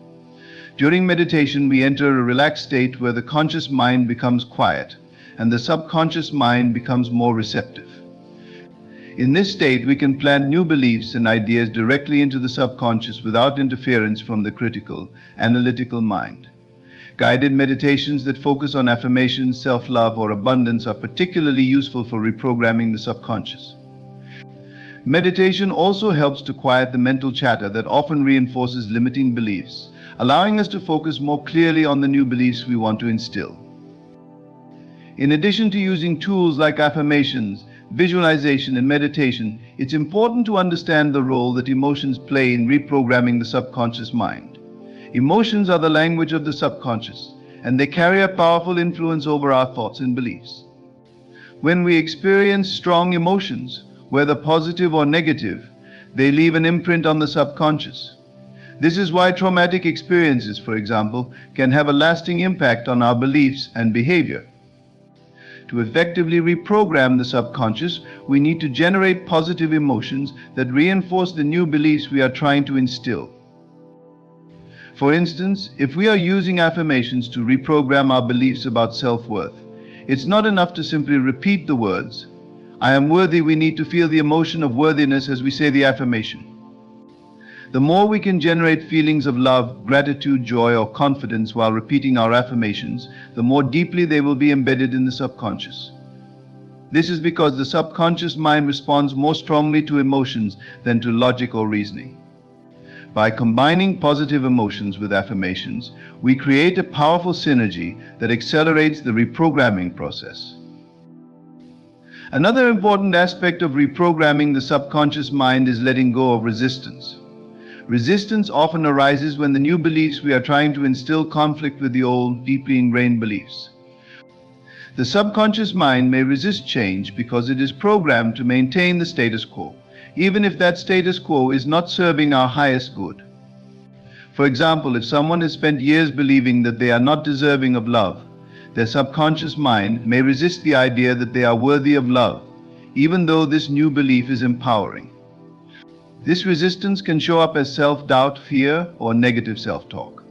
During meditation, we enter a relaxed state where the conscious mind becomes quiet and the subconscious mind becomes more receptive. In this state, we can plant new beliefs and ideas directly into the subconscious without interference from the critical, analytical mind. Guided meditations that focus on affirmations, self-love, or abundance are particularly useful for reprogramming the subconscious. Meditation also helps to quiet the mental chatter that often reinforces limiting beliefs, allowing us to focus more clearly on the new beliefs we want to instill. In addition to using tools like affirmations, visualization, and meditation, it's important to understand the role that emotions play in reprogramming the subconscious mind. Emotions are the language of the subconscious, and they carry a powerful influence over our thoughts and beliefs. When we experience strong emotions, whether positive or negative, they leave an imprint on the subconscious. This is why traumatic experiences, for example, can have a lasting impact on our beliefs and behavior. To effectively reprogram the subconscious, we need to generate positive emotions that reinforce the new beliefs we are trying to instill. For instance, if we are using affirmations to reprogram our beliefs about self-worth, it's not enough to simply repeat the words, "I am worthy." We need to feel the emotion of worthiness as we say the affirmation. The more we can generate feelings of love, gratitude, joy, or confidence while repeating our affirmations, the more deeply they will be embedded in the subconscious. This is because the subconscious mind responds more strongly to emotions than to logic or reasoning. By combining positive emotions with affirmations, we create a powerful synergy that accelerates the reprogramming process. Another important aspect of reprogramming the subconscious mind is letting go of resistance. Resistance often arises when the new beliefs we are trying to instill conflict with the old, deeply ingrained beliefs. The subconscious mind may resist change because it is programmed to maintain the status quo, even if that status quo is not serving our highest good. For example, if someone has spent years believing that they are not deserving of love, their subconscious mind may resist the idea that they are worthy of love, even though this new belief is empowering. This resistance can show up as self-doubt, fear, or negative self-talk.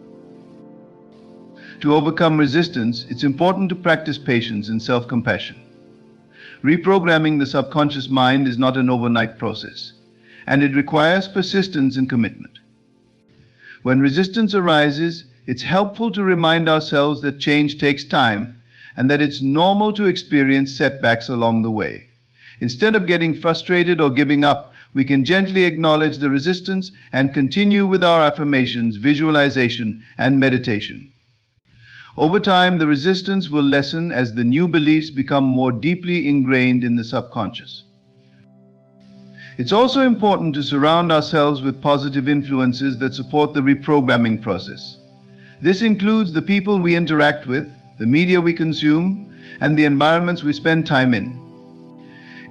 To overcome resistance, it's important to practice patience and self-compassion. Reprogramming the subconscious mind is not an overnight process, and it requires persistence and commitment. When resistance arises, it's helpful to remind ourselves that change takes time and that it's normal to experience setbacks along the way. Instead of getting frustrated or giving up, we can gently acknowledge the resistance and continue with our affirmations, visualization, and meditation. Over time, the resistance will lessen as the new beliefs become more deeply ingrained in the subconscious. It's also important to surround ourselves with positive influences that support the reprogramming process. This includes the people we interact with, the media we consume, and the environments we spend time in.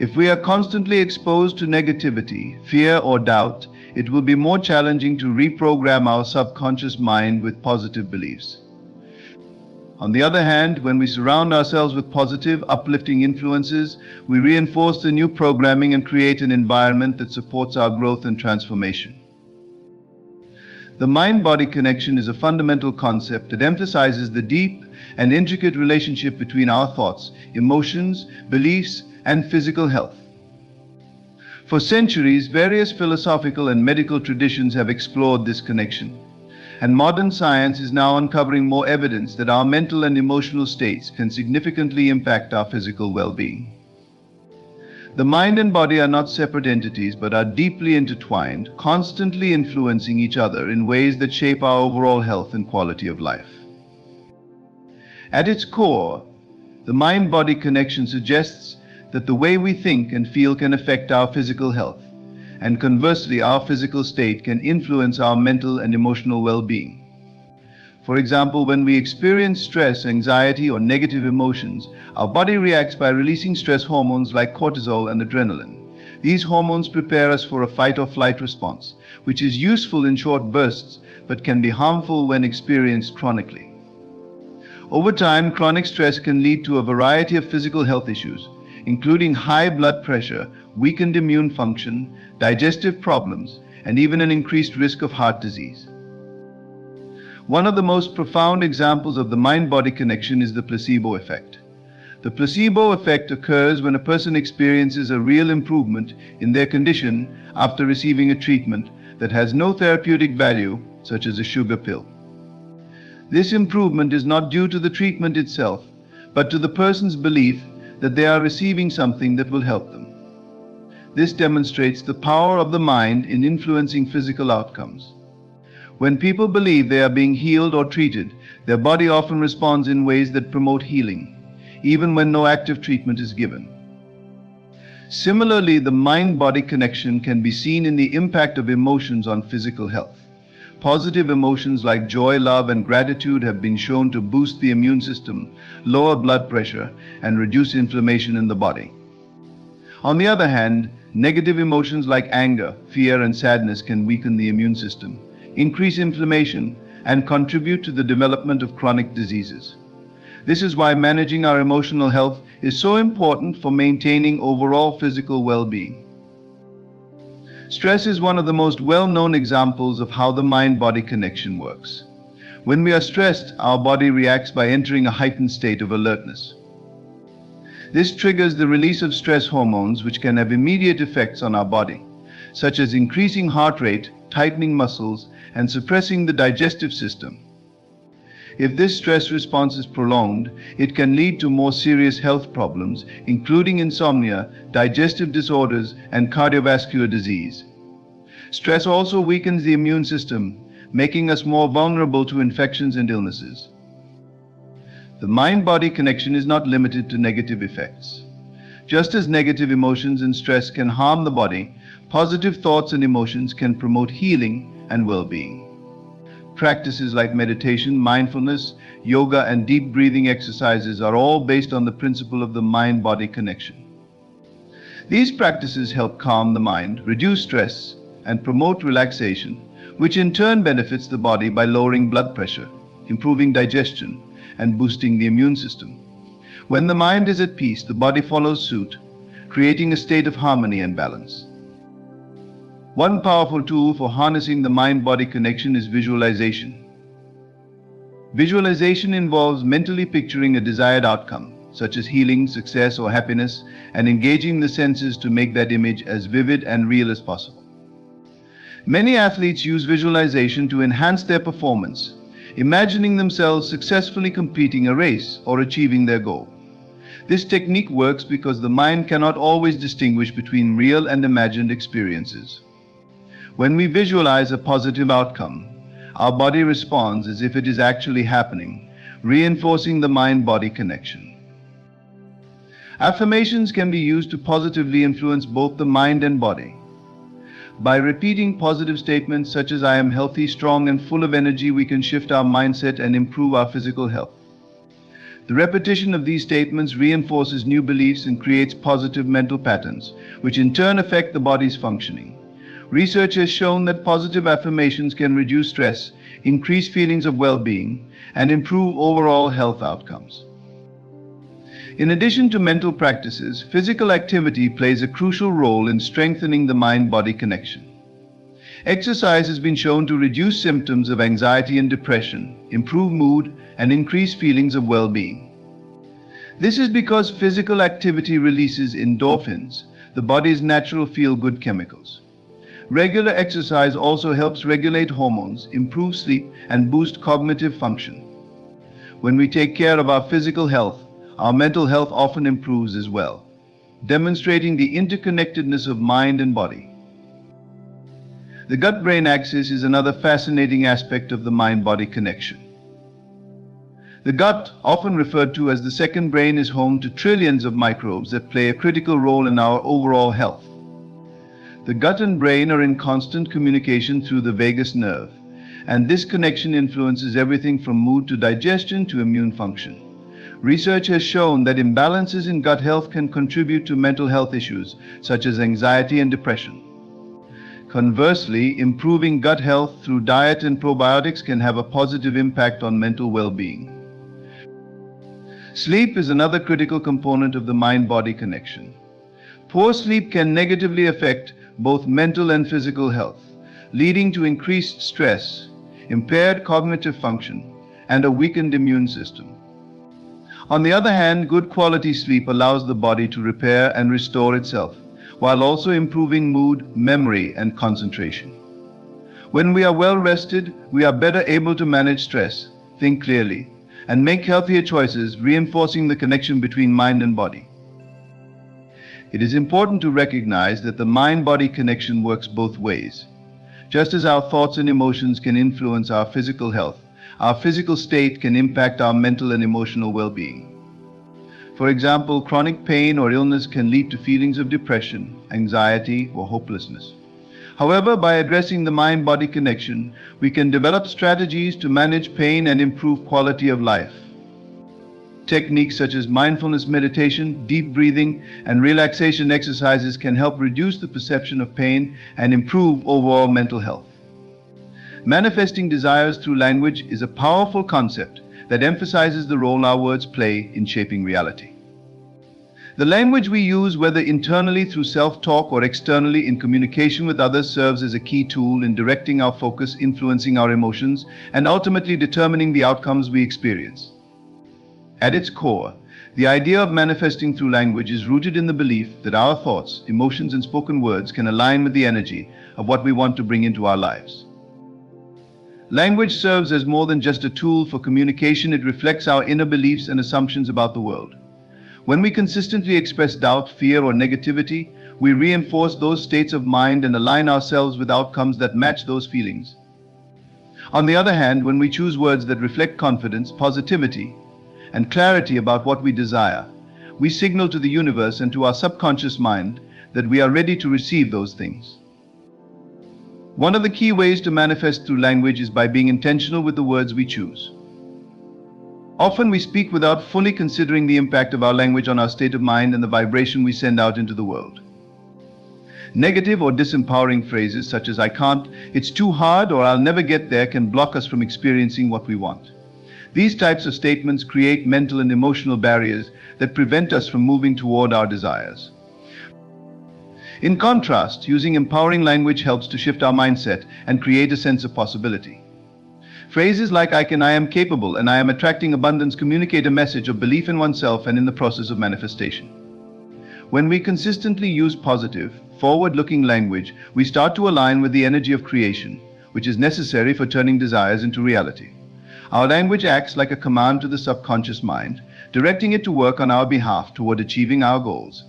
If we are constantly exposed to negativity, fear, or doubt, it will be more challenging to reprogram our subconscious mind with positive beliefs. On the other hand, when we surround ourselves with positive, uplifting influences, we reinforce the new programming and create an environment that supports our growth and transformation. The mind-body connection is a fundamental concept that emphasizes the deep and intricate relationship between our thoughts, emotions, beliefs, and physical health. For centuries, various philosophical and medical traditions have explored this connection, and modern science is now uncovering more evidence that our mental and emotional states can significantly impact our physical well-being. The mind and body are not separate entities but are deeply intertwined, constantly influencing each other in ways that shape our overall health and quality of life. At its core, the mind-body connection suggests that the way we think and feel can affect our physical health, and conversely, our physical state can influence our mental and emotional well-being. For example, when we experience stress, anxiety, or negative emotions, our body reacts by releasing stress hormones like cortisol and adrenaline. These hormones prepare us for a fight or flight response, which is useful in short bursts but can be harmful when experienced chronically. Over time, chronic stress can lead to a variety of physical health issues, including high blood pressure, weakened immune function, digestive problems, and even an increased risk of heart disease. One of the most profound examples of the mind-body connection is the placebo effect. The placebo effect occurs when a person experiences a real improvement in their condition after receiving a treatment that has no therapeutic value, such as a sugar pill. This improvement is not due to the treatment itself, but to the person's belief that they are receiving something that will help them. This demonstrates the power of the mind in influencing physical outcomes. When people believe they are being healed or treated, their body often responds in ways that promote healing, even when no active treatment is given. Similarly, the mind-body connection can be seen in the impact of emotions on physical health. Positive emotions like joy, love, and gratitude have been shown to boost the immune system, lower blood pressure, and reduce inflammation in the body. On the other hand, negative emotions like anger, fear, and sadness can weaken the immune system, increase inflammation, and contribute to the development of chronic diseases. This is why managing our emotional health is so important for maintaining overall physical well-being. Stress is one of the most well-known examples of how the mind-body connection works. When we are stressed, our body reacts by entering a heightened state of alertness. This triggers the release of stress hormones, which can have immediate effects on our body, such as increasing heart rate, tightening muscles, and suppressing the digestive system. If this stress response is prolonged, it can lead to more serious health problems, including insomnia, digestive disorders, and cardiovascular disease. Stress also weakens the immune system, making us more vulnerable to infections and illnesses. The mind-body connection is not limited to negative effects. Just as negative emotions and stress can harm the body, positive thoughts and emotions can promote healing and well-being. Practices like meditation, mindfulness, yoga, and deep breathing exercises are all based on the principle of the mind-body connection. These practices help calm the mind, reduce stress, and promote relaxation, which in turn benefits the body by lowering blood pressure, improving digestion, and boosting the immune system. When the mind is at peace, the body follows suit, creating a state of harmony and balance. One powerful tool for harnessing the mind-body connection is visualization. Visualization involves mentally picturing a desired outcome, such as healing, success, or happiness, and engaging the senses to make that image as vivid and real as possible. Many athletes use visualization to enhance their performance, imagining themselves successfully completing a race or achieving their goal. This technique works because the mind cannot always distinguish between real and imagined experiences. When we visualize a positive outcome, our body responds as if it is actually happening, reinforcing the mind-body connection. Affirmations can be used to positively influence both the mind and body. By repeating positive statements such as "I am healthy, strong, and full of energy," we can shift our mindset and improve our physical health. The repetition of these statements reinforces new beliefs and creates positive mental patterns, which in turn affect the body's functioning. Research has shown that positive affirmations can reduce stress, increase feelings of well-being, and improve overall health outcomes. In addition to mental practices, physical activity plays a crucial role in strengthening the mind-body connection. Exercise has been shown to reduce symptoms of anxiety and depression, improve mood, and increase feelings of well-being. This is because physical activity releases endorphins, the body's natural feel-good chemicals. Regular exercise also helps regulate hormones, improve sleep, and boost cognitive function. When we take care of our physical health, our mental health often improves as well. demonstrating the interconnectedness of mind and body. The gut-brain axis is another fascinating aspect of the mind-body connection. The gut, often referred to as the second brain, is home to trillions of microbes that play a critical role in our overall health. The gut and brain are in constant communication through the vagus nerve, and this connection influences everything from mood to digestion to immune function. Research has shown that imbalances in gut health can contribute to mental health issues such as anxiety and depression. Conversely, improving gut health through diet and probiotics can have a positive impact on mental well-being. Sleep is another critical component of the mind-body connection. Poor sleep can negatively affect both mental and physical health, leading to increased stress, impaired cognitive function, and a weakened immune system. On the other hand, good quality sleep allows the body to repair and restore itself, while also improving mood, memory, and concentration. When we are well rested, we are better able to manage stress, think clearly, and make healthier choices, reinforcing the connection between mind and body. It is important to recognize that the mind-body connection works both ways. Just as our thoughts and emotions can influence our physical health, our physical state can impact our mental and emotional well-being. For example, chronic pain or illness can lead to feelings of depression, anxiety, or hopelessness. However, by addressing the mind-body connection, we can develop strategies to manage pain and improve quality of life. Techniques such as mindfulness meditation, deep breathing, and relaxation exercises can help reduce the perception of pain and improve overall mental health. Manifesting desires through language is a powerful concept that emphasizes the role our words play in shaping reality. The language we use, whether internally through self-talk or externally in communication with others, serves as a key tool in directing our focus, influencing our emotions, and ultimately determining the outcomes we experience. At its core, the idea of manifesting through language is rooted in the belief that our thoughts, emotions, and spoken words can align with the energy of what we want to bring into our lives. Language serves as more than just a tool for communication. It reflects our inner beliefs and assumptions about the world. When we consistently express doubt, fear, or negativity, we reinforce those states of mind and align ourselves with outcomes that match those feelings. On the other hand, when we choose words that reflect confidence, positivity, and clarity about what we desire, we signal to the universe and to our subconscious mind that we are ready to receive those things. One of the key ways to manifest through language is by being intentional with the words we choose. Often we speak without fully considering the impact of our language on our state of mind and the vibration we send out into the world. Negative or disempowering phrases such as "I can't," "it's too hard," or "I'll never get there" can block us from experiencing what we want. These types of statements create mental and emotional barriers that prevent us from moving toward our desires. In contrast, using empowering language helps to shift our mindset and create a sense of possibility. Phrases like "I can," "I am capable," and "I am attracting abundance" communicate a message of belief in oneself and in the process of manifestation. When we consistently use positive, forward-looking language, we start to align with the energy of creation, which is necessary for turning desires into reality. Our language acts like a command to the subconscious mind, directing it to work on our behalf toward achieving our goals.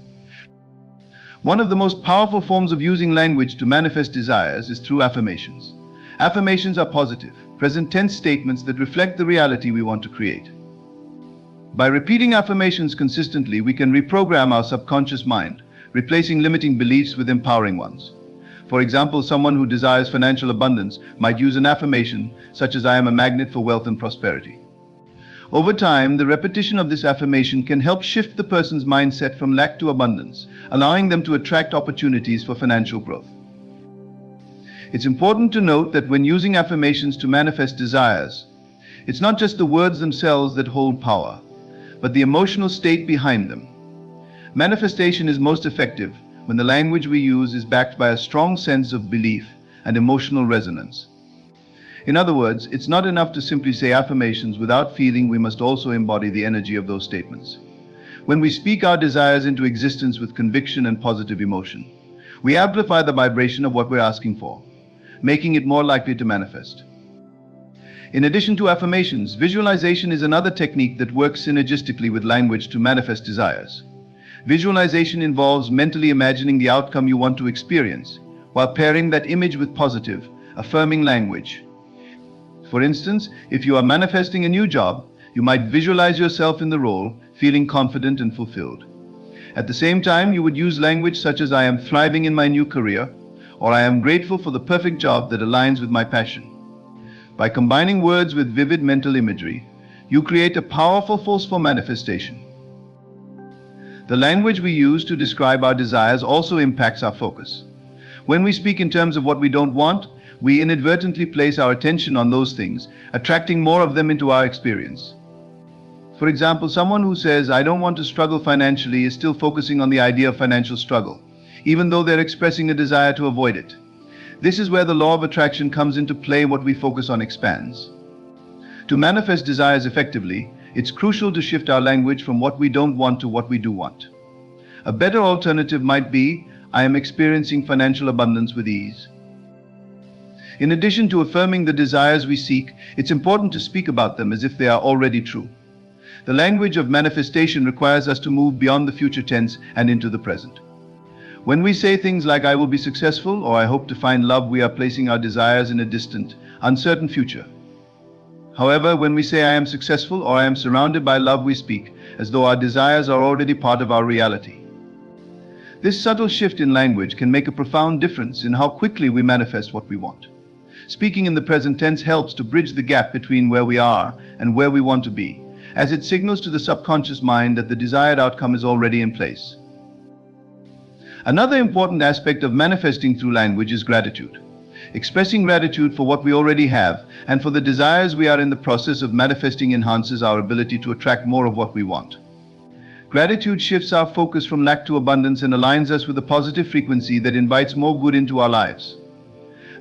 One of the most powerful forms of using language to manifest desires is through affirmations. Affirmations are positive, present tense statements that reflect the reality we want to create. By repeating affirmations consistently, we can reprogram our subconscious mind, replacing limiting beliefs with empowering ones. For example, someone who desires financial abundance might use an affirmation such as "I am a magnet for wealth and prosperity." Over time, the repetition of this affirmation can help shift the person's mindset from lack to abundance, allowing them to attract opportunities for financial growth. It's important to note that when using affirmations to manifest desires, it's not just the words themselves that hold power, but the emotional state behind them. Manifestation is most effective when the language we use is backed by a strong sense of belief and emotional resonance. In other words, it's not enough to simply say affirmations without feeling. We must also embody the energy of those statements. When we speak our desires into existence with conviction and positive emotion, we amplify the vibration of what we're asking for, making it more likely to manifest. In addition to affirmations, visualization is another technique that works synergistically with language to manifest desires. Visualization involves mentally imagining the outcome you want to experience, while pairing that image with positive, affirming language. For instance, if you are manifesting a new job, you might visualize yourself in the role, feeling confident and fulfilled. At the same time, you would use language such as "I am thriving in my new career," or "I am grateful for the perfect job that aligns with my passion." By combining words with vivid mental imagery, you create a powerful force for manifestation. The language we use to describe our desires also impacts our focus. When we speak in terms of what we don't want, we inadvertently place our attention on those things, attracting more of them into our experience. For example, someone who says, "I don't want to struggle financially," is still focusing on the idea of financial struggle, even though they're expressing a desire to avoid it. This is where the law of attraction comes into play. What we focus on expands. To manifest desires effectively, it's crucial to shift our language from what we don't want to what we do want. A better alternative might be, "I am experiencing financial abundance with ease." In addition to affirming the desires we seek, it's important to speak about them as if they are already true. The language of manifestation requires us to move beyond the future tense and into the present. When we say things like "I will be successful" or "I hope to find love," we are placing our desires in a distant, uncertain future. However, when we say "I am successful" or "I am surrounded by love," we speak as though our desires are already part of our reality. This subtle shift in language can make a profound difference in how quickly we manifest what we want. Speaking in the present tense helps to bridge the gap between where we are and where we want to be, as it signals to the subconscious mind that the desired outcome is already in place. Another important aspect of manifesting through language is gratitude. Expressing gratitude for what we already have and for the desires we are in the process of manifesting enhances our ability to attract more of what we want. Gratitude shifts our focus from lack to abundance and aligns us with a positive frequency that invites more good into our lives.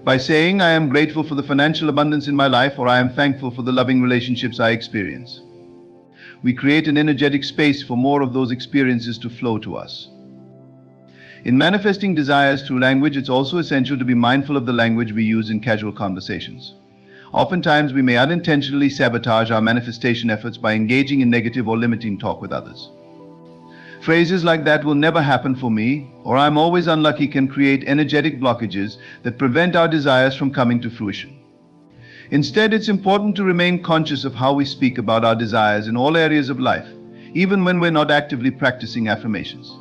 By saying, "I am grateful for the financial abundance in my life," or "I am thankful for the loving relationships I experience," we create an energetic space for more of those experiences to flow to us. In manifesting desires through language, it's also essential to be mindful of the language we use in casual conversations. Oftentimes, we may unintentionally sabotage our manifestation efforts by engaging in negative or limiting talk with others. Phrases like "that will never happen for me," or "I'm always unlucky," can create energetic blockages that prevent our desires from coming to fruition. Instead, it's important to remain conscious of how we speak about our desires in all areas of life, even when we're not actively practicing affirmations.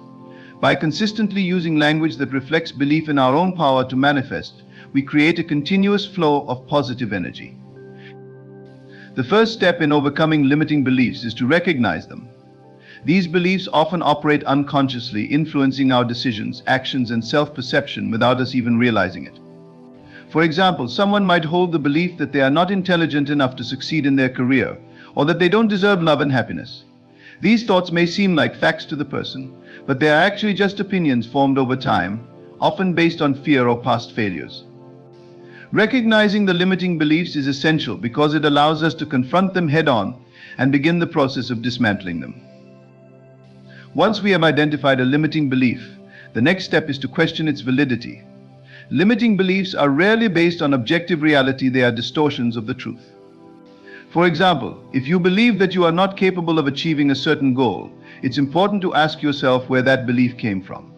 By consistently using language that reflects belief in our own power to manifest, we create a continuous flow of positive energy. The first step in overcoming limiting beliefs is to recognize them. These beliefs often operate unconsciously, influencing our decisions, actions, and self-perception without us even realizing it. For example, someone might hold the belief that they are not intelligent enough to succeed in their career, or that they don't deserve love and happiness. These thoughts may seem like facts to the person, but they are actually just opinions formed over time, often based on fear or past failures. Recognizing the limiting beliefs is essential because it allows us to confront them head-on and begin the process of dismantling them. Once we have identified a limiting belief, the next step is to question its validity. Limiting beliefs are rarely based on objective reality, they are distortions of the truth. For example, if you believe that you are not capable of achieving a certain goal, it's important to ask yourself where that belief came from.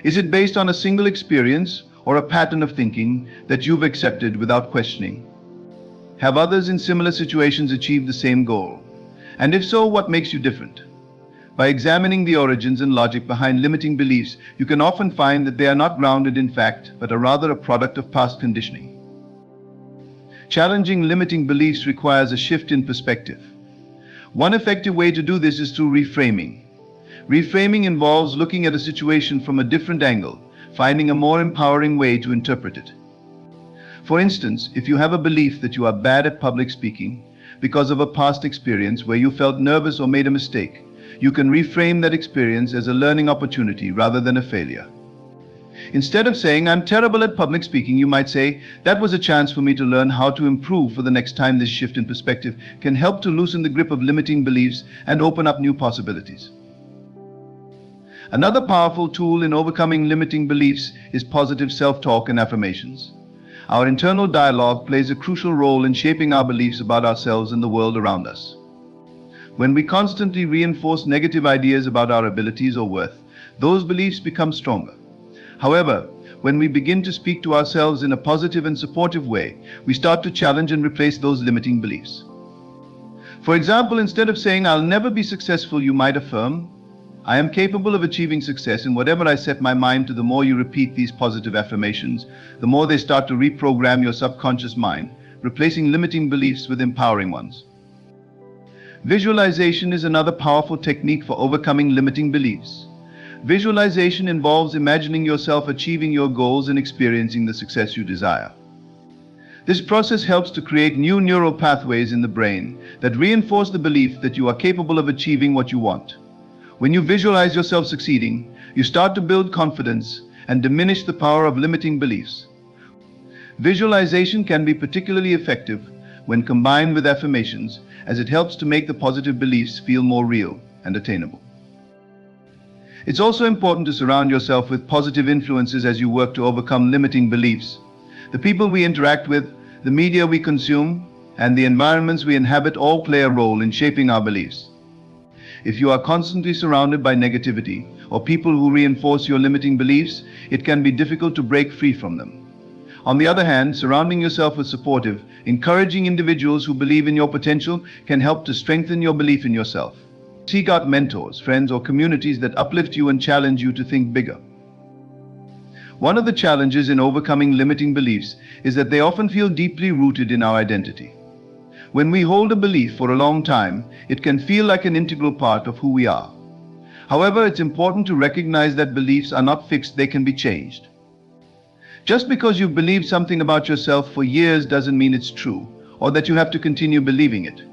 Is it based on a single experience or a pattern of thinking that you've accepted without questioning? Have others in similar situations achieved the same goal? And if so, what makes you different? By examining the origins and logic behind limiting beliefs, you can often find that they are not grounded in fact, but are rather a product of past conditioning. Challenging limiting beliefs requires a shift in perspective. One effective way to do this is through reframing. Reframing involves looking at a situation from a different angle, finding a more empowering way to interpret it. For instance, if you have a belief that you are bad at public speaking because of a past experience where you felt nervous or made a mistake, you can reframe that experience as a learning opportunity rather than a failure. Instead of saying, "I'm terrible at public speaking," you might say, "That was a chance for me to learn how to improve for the next time." This shift in perspective can help to loosen the grip of limiting beliefs and open up new possibilities. Another powerful tool in overcoming limiting beliefs is positive self-talk and affirmations. Our internal dialogue plays a crucial role in shaping our beliefs about ourselves and the world around us. When we constantly reinforce negative ideas about our abilities or worth, those beliefs become stronger. However, when we begin to speak to ourselves in a positive and supportive way, we start to challenge and replace those limiting beliefs. For example, instead of saying, "I'll never be successful," you might affirm, "I am capable of achieving success in whatever I set my mind to." The more you repeat these positive affirmations, the more they start to reprogram your subconscious mind, replacing limiting beliefs with empowering ones. Visualization is another powerful technique for overcoming limiting beliefs. Visualization involves imagining yourself achieving your goals and experiencing the success you desire. This process helps to create new neural pathways in the brain that reinforce the belief that you are capable of achieving what you want. When you visualize yourself succeeding, you start to build confidence and diminish the power of limiting beliefs. Visualization can be particularly effective when combined with affirmations, as it helps to make the positive beliefs feel more real and attainable. It's also important to surround yourself with positive influences as you work to overcome limiting beliefs. The people we interact with, the media we consume, and the environments we inhabit all play a role in shaping our beliefs. If you are constantly surrounded by negativity or people who reinforce your limiting beliefs, it can be difficult to break free from them. On the other hand, surrounding yourself with supportive, encouraging individuals who believe in your potential can help to strengthen your belief in yourself. Seek out mentors, friends, or communities that uplift you and challenge you to think bigger. One of the challenges in overcoming limiting beliefs is that they often feel deeply rooted in our identity. When we hold a belief for a long time, it can feel like an integral part of who we are. However, it's important to recognize that beliefs are not fixed, they can be changed. Just because you've believed something about yourself for years doesn't mean it's true, or that you have to continue believing it.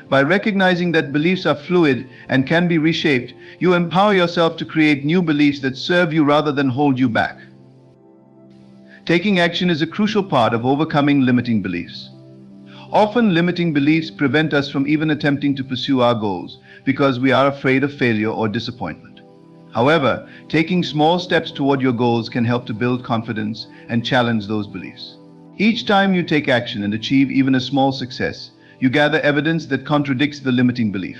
By recognizing that beliefs are fluid and can be reshaped, you empower yourself to create new beliefs that serve you rather than hold you back. Taking action is a crucial part of overcoming limiting beliefs. Often, limiting beliefs prevent us from even attempting to pursue our goals because we are afraid of failure or disappointment. However, taking small steps toward your goals can help to build confidence and challenge those beliefs. Each time you take action and achieve even a small success, you gather evidence that contradicts the limiting belief.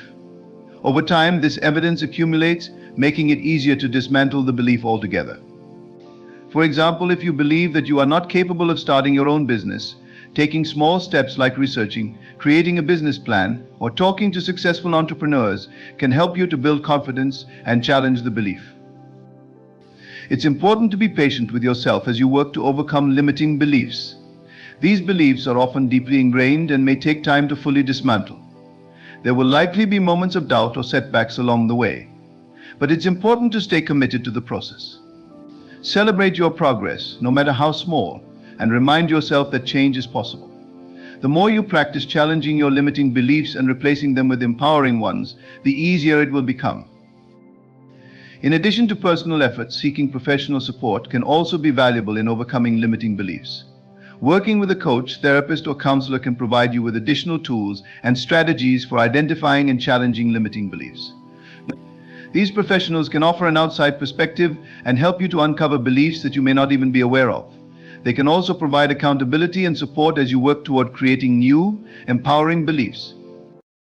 Over time, this evidence accumulates, making it easier to dismantle the belief altogether. For example, if you believe that you are not capable of starting your own business, taking small steps like researching, creating a business plan, or talking to successful entrepreneurs can help you to build confidence and challenge the belief. It's important to be patient with yourself as you work to overcome limiting beliefs. These beliefs are often deeply ingrained and may take time to fully dismantle. There will likely be moments of doubt or setbacks along the way, but it's important to stay committed to the process. Celebrate your progress, no matter how small, and remind yourself that change is possible. The more you practice challenging your limiting beliefs and replacing them with empowering ones, the easier it will become. In addition to personal efforts, seeking professional support can also be valuable in overcoming limiting beliefs. Working with a coach, therapist, or counselor can provide you with additional tools and strategies for identifying and challenging limiting beliefs. These professionals can offer an outside perspective and help you to uncover beliefs that you may not even be aware of. They can also provide accountability and support as you work toward creating new, empowering beliefs.